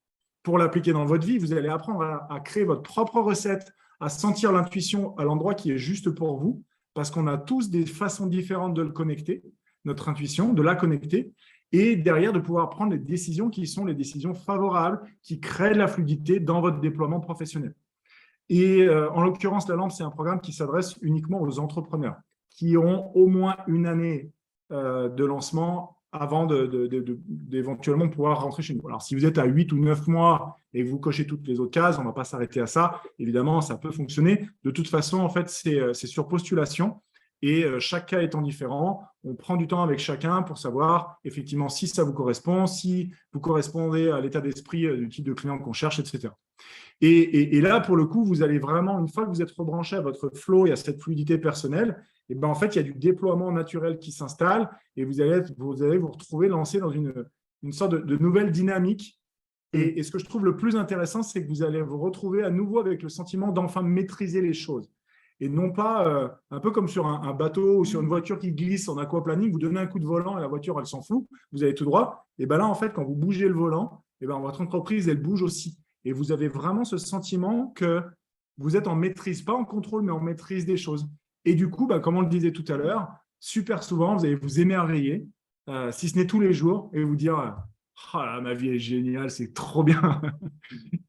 pour l'appliquer dans votre vie. Vous allez apprendre à créer votre propre recette, à sentir l'intuition à l'endroit qui est juste pour vous parce qu'on a tous des façons différentes de le connecter, notre intuition, de la connecter et derrière de pouvoir prendre les décisions qui sont les décisions favorables, qui créent de la fluidité dans votre déploiement professionnel. Et en l'occurrence, la lampe, c'est un programme qui s'adresse uniquement aux entrepreneurs qui ont au moins une année de lancement avant d'éventuellement pouvoir rentrer chez nous. Alors, si vous êtes à 8 ou 9 mois et que vous cochez toutes les autres cases, on ne va pas s'arrêter à ça. Évidemment, ça peut fonctionner. De toute façon, en fait, c'est sur postulation. Et chaque cas étant différent, on prend du temps avec chacun pour savoir effectivement si ça vous correspond, si vous correspondez à l'état d'esprit du type de client qu'on cherche, etc. Et là, pour le coup, vous allez vraiment, une fois que vous êtes rebranché à votre flow et à cette fluidité personnelle, et ben en fait, il y a du déploiement naturel qui s'installe et vous allez vous retrouver lancé dans une sorte de nouvelle dynamique. Et ce que je trouve le plus intéressant, c'est que vous allez vous retrouver à nouveau avec le sentiment d'enfin maîtriser les choses. Et non pas un peu comme sur un bateau ou sur une voiture qui glisse en aquaplaning, vous donnez un coup de volant et la voiture, elle s'en fout, vous allez tout droit. Et bien là, en fait, quand vous bougez le volant, et ben votre entreprise, elle bouge aussi. Et vous avez vraiment ce sentiment que vous êtes en maîtrise, pas en contrôle, mais en maîtrise des choses. Et du coup, comme on le disait tout à l'heure, super souvent, vous allez vous émerveiller, si ce n'est tous les jours, et vous dire « Oh là, ma vie est géniale, c'est trop bien !»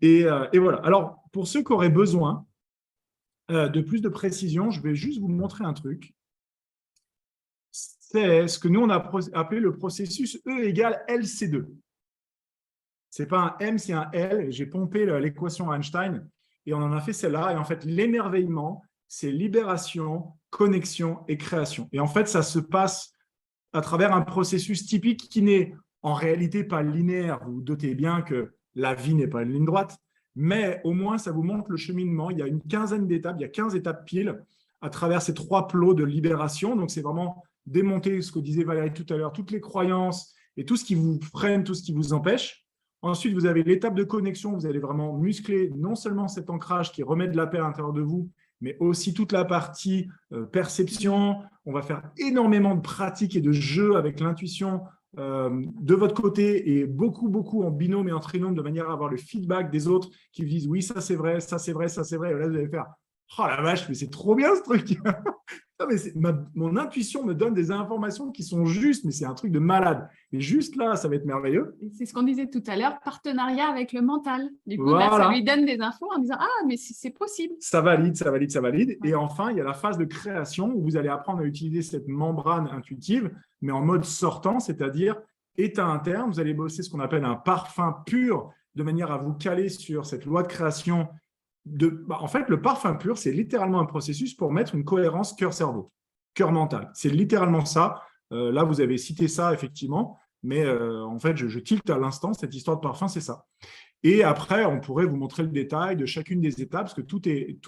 et voilà. Alors, pour ceux qui auraient besoin de plus de précision, je vais juste vous montrer un truc. C'est ce que nous, on a appelé le processus E égale LC2. Ce n'est pas un M, c'est un L. J'ai pompé l'équation Einstein et on en a fait celle-là. Et en fait, l'émerveillement, c'est libération, connexion et création. Et en fait, ça se passe à travers un processus typique qui n'est en réalité pas linéaire. Vous vous doutez bien que la vie n'est pas une ligne droite, mais au moins, ça vous montre le cheminement. Il y a une quinzaine d'étapes, il y a 15 étapes pile à travers ces 3 plots de libération. Donc, c'est vraiment démonter ce que disait Valérie tout à l'heure, toutes les croyances et tout ce qui vous freine, tout ce qui vous empêche. Ensuite, vous avez l'étape de connexion. Vous allez vraiment muscler non seulement cet ancrage qui remet de la paix à l'intérieur de vous, mais aussi toute la partie perception. On va faire énormément de pratiques et de jeux avec l'intuition de votre côté et beaucoup en binôme et en trinôme de manière à avoir le feedback des autres qui vous disent « oui, ça c'est vrai, ça c'est vrai, ça c'est vrai ». Et là, vous allez faire « oh la vache, mais c'est trop bien ce truc !» Non, mais mon intuition me donne des informations qui sont justes, mais c'est un truc de malade. Et juste là, ça va être merveilleux. C'est ce qu'on disait tout à l'heure, partenariat avec le mental. Du coup, voilà. ça lui donne des infos en disant « ah, mais c'est possible ». Ça valide. Et enfin, il y a la phase de création où vous allez apprendre à utiliser cette membrane intuitive, mais en mode sortant, c'est-à-dire état interne. Vous allez bosser ce qu'on appelle un parfum pur, de manière à vous caler sur cette loi de création. En fait, le parfum pur, c'est littéralement un processus pour mettre une cohérence cœur-cerveau, cœur-mental. C'est littéralement ça. Là, vous avez cité ça, effectivement, mais en fait, je tilte à l'instant. Cette histoire de parfum, c'est ça. Et après, on pourrait vous montrer le détail de chacune des étapes, parce que tout est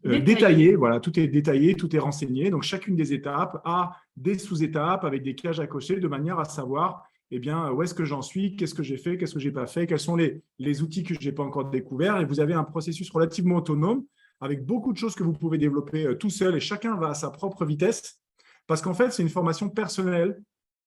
détaillé. Voilà, tout est détaillé, tout est renseigné. Donc, chacune des étapes a des sous-étapes avec des cases à cocher de manière à savoir où est-ce que j'en suis, qu'est-ce que j'ai fait, qu'est-ce que je n'ai pas fait, quels sont les outils que je n'ai pas encore découverts. Et vous avez un processus relativement autonome avec beaucoup de choses que vous pouvez développer tout seul et chacun va à sa propre vitesse parce qu'en fait, c'est une formation personnelle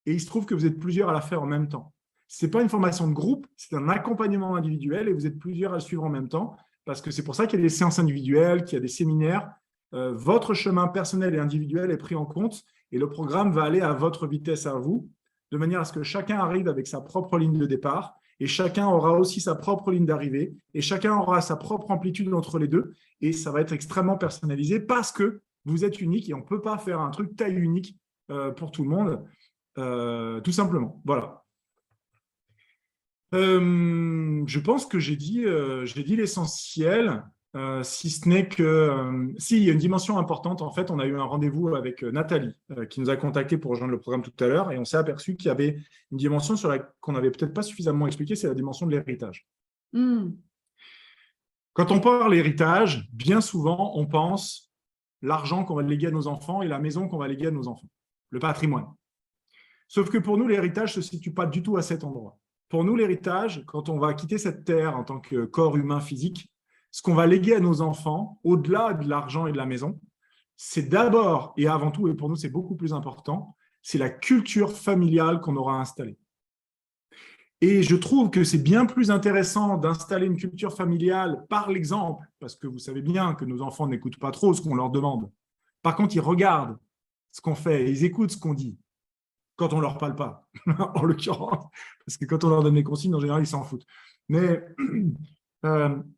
et il se trouve que vous êtes plusieurs à la faire en même temps. Ce n'est pas une formation de groupe, c'est un accompagnement individuel et vous êtes plusieurs à le suivre en même temps parce que c'est pour ça qu'il y a des séances individuelles, qu'il y a des séminaires votre chemin personnel et individuel est pris en compte et le programme va aller à votre vitesse à vous, de manière à ce que chacun arrive avec sa propre ligne de départ et chacun aura aussi sa propre ligne d'arrivée et chacun aura sa propre amplitude entre les deux et ça va être extrêmement personnalisé parce que vous êtes unique et on ne peut pas faire un truc taille unique pour tout le monde, tout simplement. Voilà. Je pense que j'ai dit l'essentiel, si ce n'est que si, il y a une dimension importante. En fait, on a eu un rendez-vous avec Nathalie qui nous a contacté pour rejoindre le programme tout à l'heure et on s'est aperçu qu'il y avait une dimension qu'on n'avait peut-être pas suffisamment expliquée, c'est la dimension de l'héritage. Quand on parle héritage, bien souvent, on pense l'argent qu'on va léguer à nos enfants et la maison qu'on va léguer à nos enfants, le patrimoine. Sauf que pour nous, l'héritage ne se situe pas du tout à cet endroit. Pour nous, l'héritage, quand on va quitter cette terre en tant que corps humain physique, ce qu'on va léguer à nos enfants, au-delà de l'argent et de la maison, c'est d'abord et avant tout, et pour nous c'est beaucoup plus important, c'est la culture familiale qu'on aura installée. Et je trouve que c'est bien plus intéressant d'installer une culture familiale par l'exemple, parce que vous savez bien que nos enfants n'écoutent pas trop ce qu'on leur demande. Par contre, ils regardent ce qu'on fait, ils écoutent ce qu'on dit. Quand on ne leur parle pas, en l'occurrence, parce que quand on leur donne des consignes, en général, ils s'en foutent. Mais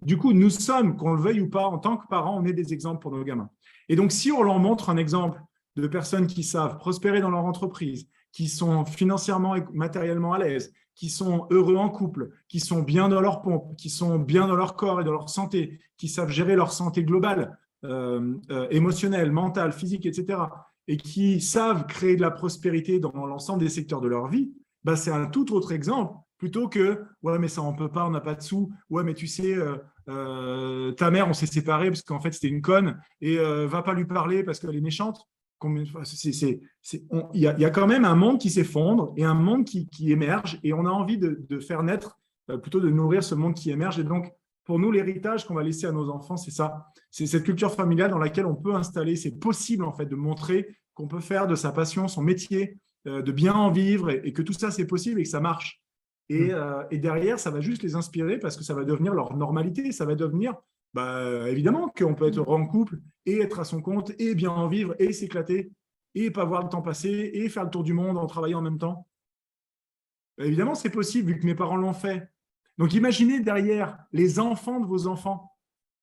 du coup, nous sommes, qu'on le veuille ou pas, en tant que parents, on est des exemples pour nos gamins. Et donc, si on leur montre un exemple de personnes qui savent prospérer dans leur entreprise, qui sont financièrement et matériellement à l'aise, qui sont heureux en couple, qui sont bien dans leur pompe, qui sont bien dans leur corps et dans leur santé, qui savent gérer leur santé globale, émotionnelle, mentale, physique, etc., et qui savent créer de la prospérité dans l'ensemble des secteurs de leur vie, bah, c'est un tout autre exemple plutôt que « ouais, mais ça, on ne peut pas, on n'a pas de sous. Ouais, mais tu sais, ta mère, on s'est séparés parce qu'en fait, c'était une conne et va pas lui parler parce qu'elle est méchante. » Il y a quand même un monde qui s'effondre et un monde qui émerge et on a envie de faire naître, plutôt de nourrir ce monde qui émerge. Et donc, pour nous, l'héritage qu'on va laisser à nos enfants, c'est ça. C'est cette culture familiale dans laquelle on peut installer, c'est possible en fait de montrer qu'on peut faire de sa passion son métier, de bien en vivre et que tout ça, c'est possible et que ça marche. Et derrière, ça va juste les inspirer parce que ça va devenir leur normalité. Ça va devenir, évidemment, qu'on peut être heureux en couple et être à son compte et bien en vivre et s'éclater et pas voir le temps passer et faire le tour du monde en travaillant en même temps. Évidemment, c'est possible vu que mes parents l'ont fait. Donc, imaginez derrière les enfants de vos enfants.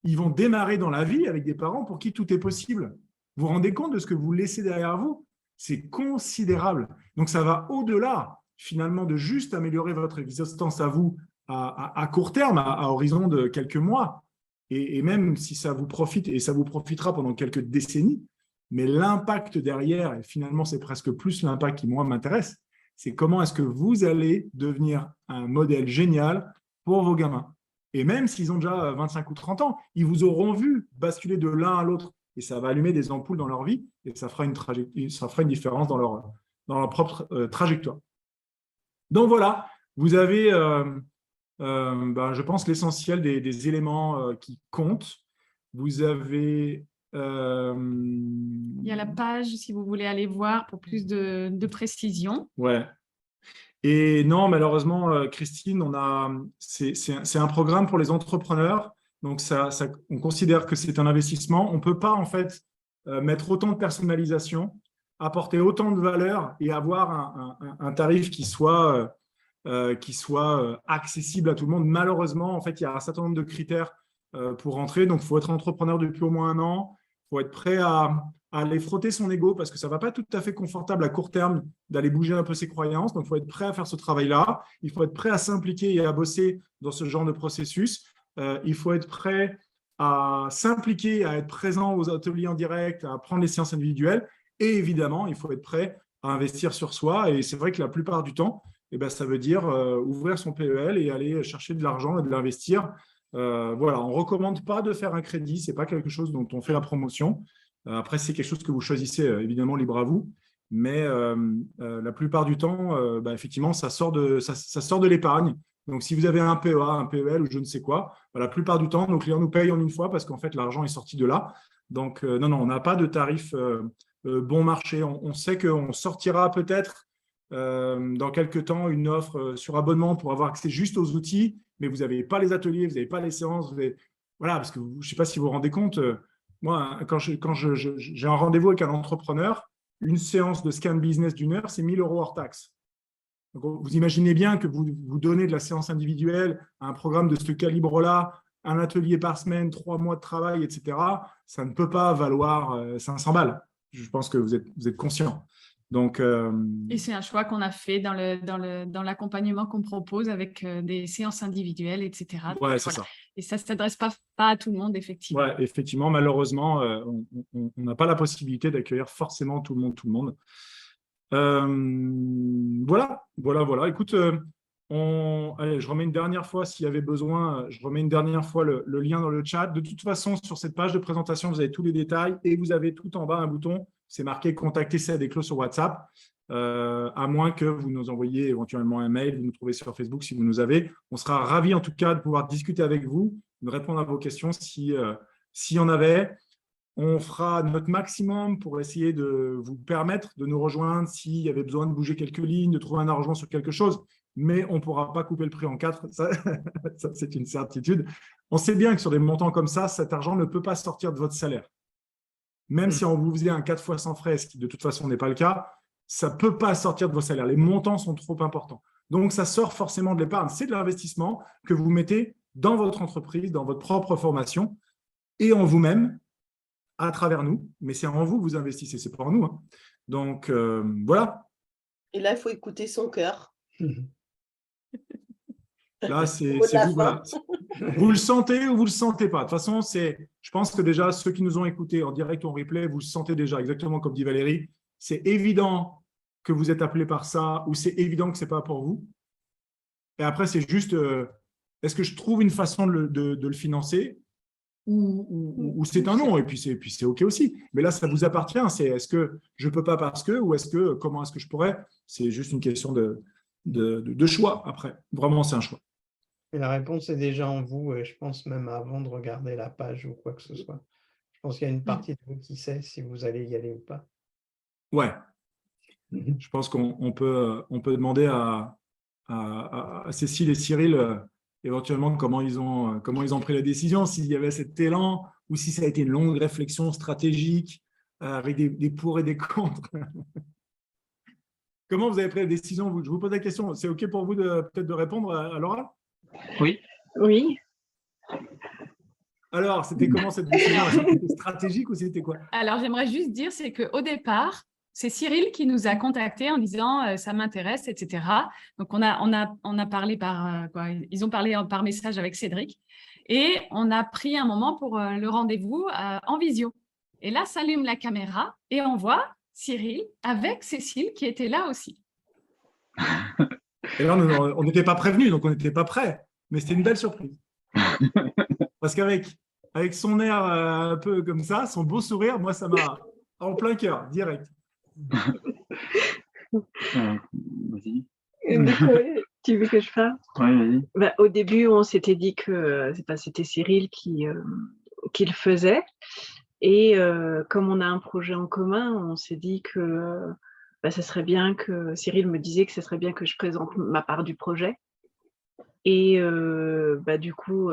Ils vont démarrer dans la vie avec des parents pour qui tout est possible. Vous vous rendez compte de ce que vous laissez derrière vous? C'est considérable. Donc, ça va au-delà, finalement, de juste améliorer votre existence à vous à court terme, à horizon de quelques mois. Et même si ça vous profite, et ça vous profitera pendant quelques décennies, mais l'impact derrière, et finalement, c'est presque plus l'impact qui, moi, m'intéresse, c'est comment est-ce que vous allez devenir un modèle génial pour vos gamins. Et même s'ils ont déjà 25 ou 30 ans, ils vous auront vu basculer de l'un à l'autre. Et ça va allumer des ampoules dans leur vie et ça fera une différence dans leur propre trajectoire. Donc voilà, vous avez, je pense, l'essentiel des éléments qui comptent. Vous avez… Il y a la page, si vous voulez aller voir pour plus de précision. Ouais. Et non, malheureusement, Christine, c'est un programme pour les entrepreneurs. Donc, on considère que c'est un investissement. On ne peut pas, en fait, mettre autant de personnalisation, apporter autant de valeur et avoir un tarif qui soit accessible à tout le monde. Malheureusement, en fait, il y a un certain nombre de critères pour rentrer. Donc, il faut être entrepreneur depuis au moins 1 an. Il faut être prêt à aller frotter son ego parce que ça ne va pas tout à fait confortable à court terme d'aller bouger un peu ses croyances. Donc, il faut être prêt à faire ce travail-là. Il faut être prêt à s'impliquer et à bosser dans ce genre de processus. Il faut être prêt à s'impliquer, à être présent aux ateliers en direct, à prendre les séances individuelles. Et évidemment, il faut être prêt à investir sur soi. Et c'est vrai que la plupart du temps, ça veut dire ouvrir son PEL et aller chercher de l'argent et de l'investir. Voilà, on ne recommande pas de faire un crédit. Ce n'est pas quelque chose dont on fait la promotion. Après, c'est quelque chose que vous choisissez, évidemment, libre à vous. Mais la plupart du temps, effectivement, ça sort de l'épargne. Donc, si vous avez un PEA, un PEL ou je ne sais quoi, la plupart du temps, nos clients nous payent en une fois parce qu'en fait, l'argent est sorti de là. Donc, non, on n'a pas de tarif bon marché. On sait qu'on sortira peut-être dans quelques temps une offre sur abonnement pour avoir accès juste aux outils, mais vous n'avez pas les ateliers, vous n'avez pas les séances. Voilà, parce que je ne sais pas si vous vous rendez compte, Moi, quand j'ai un rendez-vous avec un entrepreneur, une séance de scan business d'1 heure, c'est 1 000 € hors taxe. Donc, vous imaginez bien que vous donnez de la séance individuelle à un programme de ce calibre-là, un atelier par semaine, 3 mois de travail, etc. Ça ne peut pas valoir 500 balles. Je pense que vous êtes conscient. Donc, Et c'est un choix qu'on a fait dans l'accompagnement qu'on propose avec des séances individuelles, etc. Donc, ouais, c'est voilà. ça. Et ça ne s'adresse pas à tout le monde, effectivement. Ouais, effectivement, malheureusement, on n'a pas la possibilité d'accueillir forcément tout le monde. Voilà. Écoute, allez, je remets une dernière fois, s'il y avait besoin, je remets une dernière fois le lien dans le chat. De toute façon, sur cette page de présentation, vous avez tous les détails et vous avez tout en bas un bouton, c'est marqué « Contacter Céd et Claude sur WhatsApp ». À moins que vous nous envoyiez éventuellement un mail, vous nous trouvez sur Facebook si vous nous avez. On sera ravis en tout cas de pouvoir discuter avec vous, de répondre à vos questions s'il y en avait. On fera notre maximum pour essayer de vous permettre de nous rejoindre s'il y avait besoin de bouger quelques lignes, de trouver un arrangement sur quelque chose, mais on ne pourra pas couper le prix en 4, ça c'est une certitude. On sait bien que sur des montants comme ça, cet argent ne peut pas sortir de votre salaire. Même si on vous faisait un 4 fois sans frais, ce qui de toute façon n'est pas le cas, ça ne peut pas sortir de vos salaires. Les montants sont trop importants. Donc, ça sort forcément de l'épargne. C'est de l'investissement que vous mettez dans votre entreprise, dans votre propre formation et en vous-même, à travers nous. Mais c'est en vous que vous investissez, ce n'est pas en nous. Hein. Donc, voilà. Et là, il faut écouter son cœur. Là, c'est vous. Voilà. Vous le sentez ou vous ne le sentez pas. De toute façon, je pense que déjà, ceux qui nous ont écoutés en direct ou en replay, vous le sentez déjà, exactement comme dit Valérie. C'est évident que vous êtes appelé par ça ou c'est évident que ce n'est pas pour vous. Et après, c'est juste, est-ce que je trouve une façon de le financer ou c'est un non, et puis c'est OK aussi. Mais là, ça vous appartient. C'est est-ce que je ne peux pas parce que, ou comment est-ce que je pourrais? C'est juste une question de choix après. Vraiment, c'est un choix. Et la réponse est déjà en vous, je pense même avant de regarder la page ou quoi que ce soit. Je pense qu'il y a une partie de vous qui sait si vous allez y aller ou pas. Ouais. Je pense qu'on peut demander à Cécile et Cyril éventuellement comment ils ont pris la décision, s'il y avait cet élan ou si ça a été une longue réflexion stratégique avec des pour et des contre. Comment vous avez pris la décision? Je vous pose la question. C'est OK pour vous peut-être de répondre à l'oral? Oui. Oui. Alors, c'était comment cette décision? C'était stratégique ou c'était quoi? Alors, j'aimerais juste dire, c'est qu'au départ, c'est Cyril qui nous a contactés en disant ça m'intéresse, etc. Donc, on a parlé ils ont parlé par message avec Cédric et on a pris un moment pour le rendez-vous en visio. Et là, s'allume la caméra et on voit Cyril avec Cécile qui était là aussi. Et là, on n'était pas prévenus, donc on n'était pas prêts. Mais c'était une belle surprise. Parce qu'avec son air un peu comme ça, son beau sourire, moi, ça m'a en plein cœur, direct. Vas-y. Tu veux que je parle? Oui, vas-y. Au début, on s'était dit que c'était Cyril qui le faisait. Et comme on a un projet en commun, on s'est dit que ça serait bien que Cyril me disait que ce serait bien que je présente ma part du projet. Et du coup,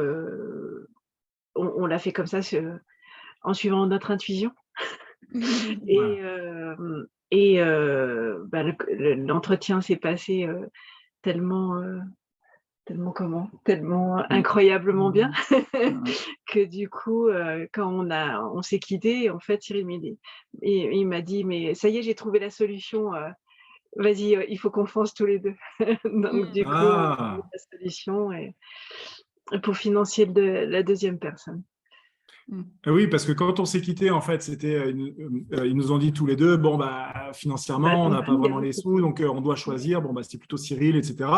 on l'a fait comme ça en suivant notre intuition. Et l'entretien s'est passé tellement incroyablement bien que du coup, quand on s'est quitté, en fait, Cyril il m'a dit, mais ça y est, j'ai trouvé la solution. Vas-y, il faut qu'on fonce tous les deux. Donc du coup, on a trouvé la solution pour financer la deuxième personne. Oui, parce que quand on s'est quitté, en fait, ils nous ont dit tous les deux, financièrement, on n'a pas vraiment les sous, donc on doit choisir. C'était plutôt Cyril, etc.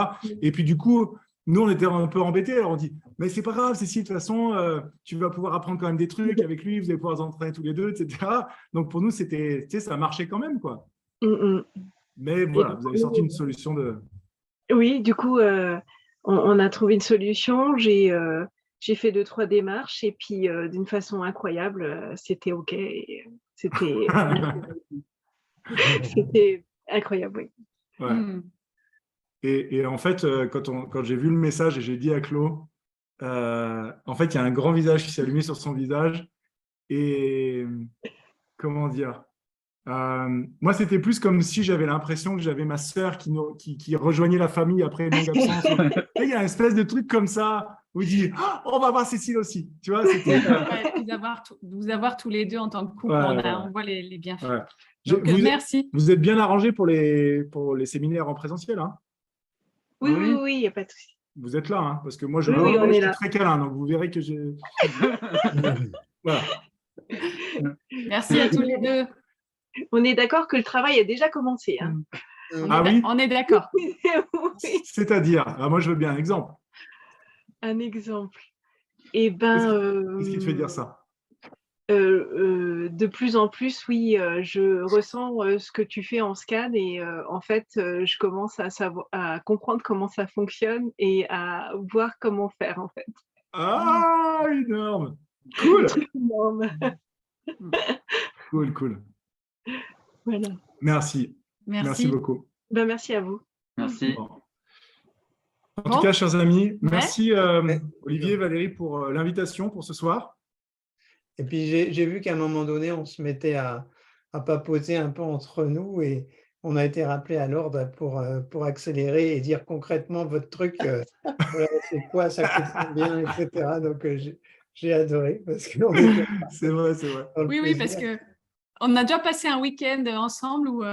Et puis du coup, nous, on était un peu embêtés. Alors on dit, mais c'est pas grave, Cécile, de toute façon, tu vas pouvoir apprendre quand même des trucs avec lui, vous allez pouvoir vous entraîner tous les deux, etc. Donc pour nous, ça marchait quand même, quoi. Mais voilà, vous avez sorti une solution de… Oui, du coup, on a trouvé une solution. J'ai fait 2-3 démarches et puis d'une façon incroyable, c'était OK. C'était incroyable, oui. Ouais. Et en fait, quand j'ai vu le message et j'ai dit à Claude, en fait, il y a un grand visage qui s'est allumé sur son visage Et comment dire, moi, c'était plus comme si j'avais l'impression que j'avais ma sœur qui rejoignait la famille après une longue absence. Il y a une espèce de truc comme ça où il dit « Oh, on va voir Cécile aussi ». Tu vois, c'était… Vous avoir tous les deux en tant que couple, Ouais, on voit les bienfaits. ouais. Donc, merci. Vous êtes bien arrangés pour les séminaires en présentiel, hein? Oui, il n'y a pas de souci. Vous êtes là, hein, parce que moi, je est suis là. très câlin, donc vous verrez que j'ai… Voilà. Merci à tous les deux. On est d'accord que le travail a déjà commencé. Hein. Oui, on est d'accord. Oui. c'est-à-dire, moi, je veux bien un exemple. Un exemple. Eh ben, Qu'est-ce qui te fait dire ça? De plus en plus, oui, je ressens ce que tu fais en scan et en fait, je commence à comprendre comment ça fonctionne et à voir comment faire en fait. Ah, énorme! Cool! Énorme. Cool. Voilà. Merci beaucoup. Ben, merci à vous. Merci. En tout cas, chers amis, merci Olivier et Valérie pour l'invitation pour ce soir. Et puis, j'ai vu qu'à un moment donné, on se mettait à papoter un peu entre nous et on a été rappelé à l'ordre pour accélérer et dire concrètement votre truc, voilà, c'est quoi, ça coûte combien, etc. Donc, j'ai adoré parce que c'est vrai. Oui, parce qu'on a déjà passé un week-end ensemble où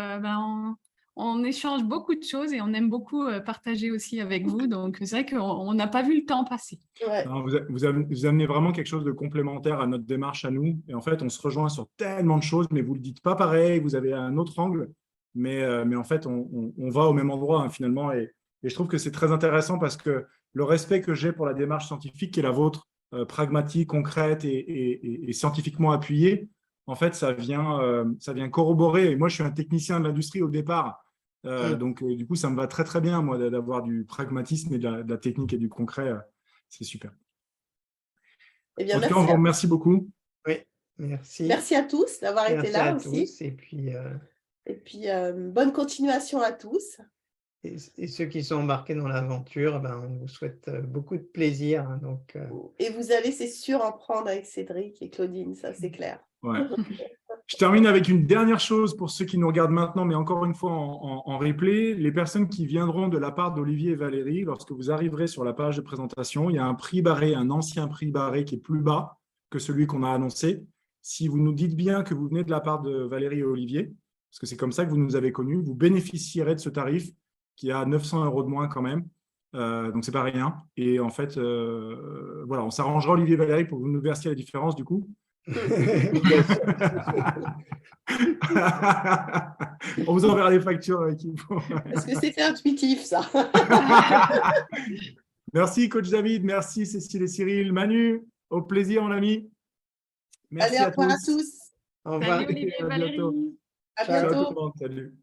on échange beaucoup de choses et on aime beaucoup partager aussi avec vous. Donc, c'est vrai qu'on n'a pas vu le temps passer. Ouais. Non, vous amenez vraiment quelque chose de complémentaire à notre démarche à nous. Et en fait, on se rejoint sur tellement de choses, mais vous ne le dites pas pareil, vous avez un autre angle. Mais en fait, on va au même endroit hein, finalement. Et je trouve que c'est très intéressant parce que le respect que j'ai pour la démarche scientifique qui est la vôtre, pragmatique, concrète et scientifiquement appuyée, en fait, ça vient corroborer. Et moi, je suis un technicien de l'industrie au départ. Donc, du coup, ça me va très, très bien, moi, d'avoir du pragmatisme et de la technique et du concret. C'est super. Eh bien, en tout cas, on vous remercie beaucoup. Oui, merci. Merci à tous d'avoir été là aussi. Tous, et puis, bonne continuation à tous. Et ceux qui sont embarqués dans l'aventure, on vous souhaite beaucoup de plaisir. Hein, donc, Et vous allez, c'est sûr, en prendre avec Cédric et Claudine, ça c'est clair. Ouais. Je termine avec une dernière chose pour ceux qui nous regardent maintenant, mais encore une fois en replay. Les personnes qui viendront de la part d'Olivier et Valérie, lorsque vous arriverez sur la page de présentation, il y a un prix barré, un ancien prix barré qui est plus bas que celui qu'on a annoncé. Si vous nous dites bien que vous venez de la part de Valérie et Olivier, parce que c'est comme ça que vous nous avez connus, vous bénéficierez de ce tarif qui a 900 € de moins quand même. Donc, c'est pas rien. Et en fait, voilà, on s'arrangera, Olivier et Valérie, pour que vous nous versiez la différence du coup. On vous enverra les factures qu'il faut. Parce que c'était intuitif, ça. Merci, coach David. Merci, Cécile et Cyril. Manu, au plaisir, mon ami. Merci. Allez, au revoir à tous. Au revoir. Salut, Olivier et Valérie. À bientôt. Ciao, tout le monde. Salut.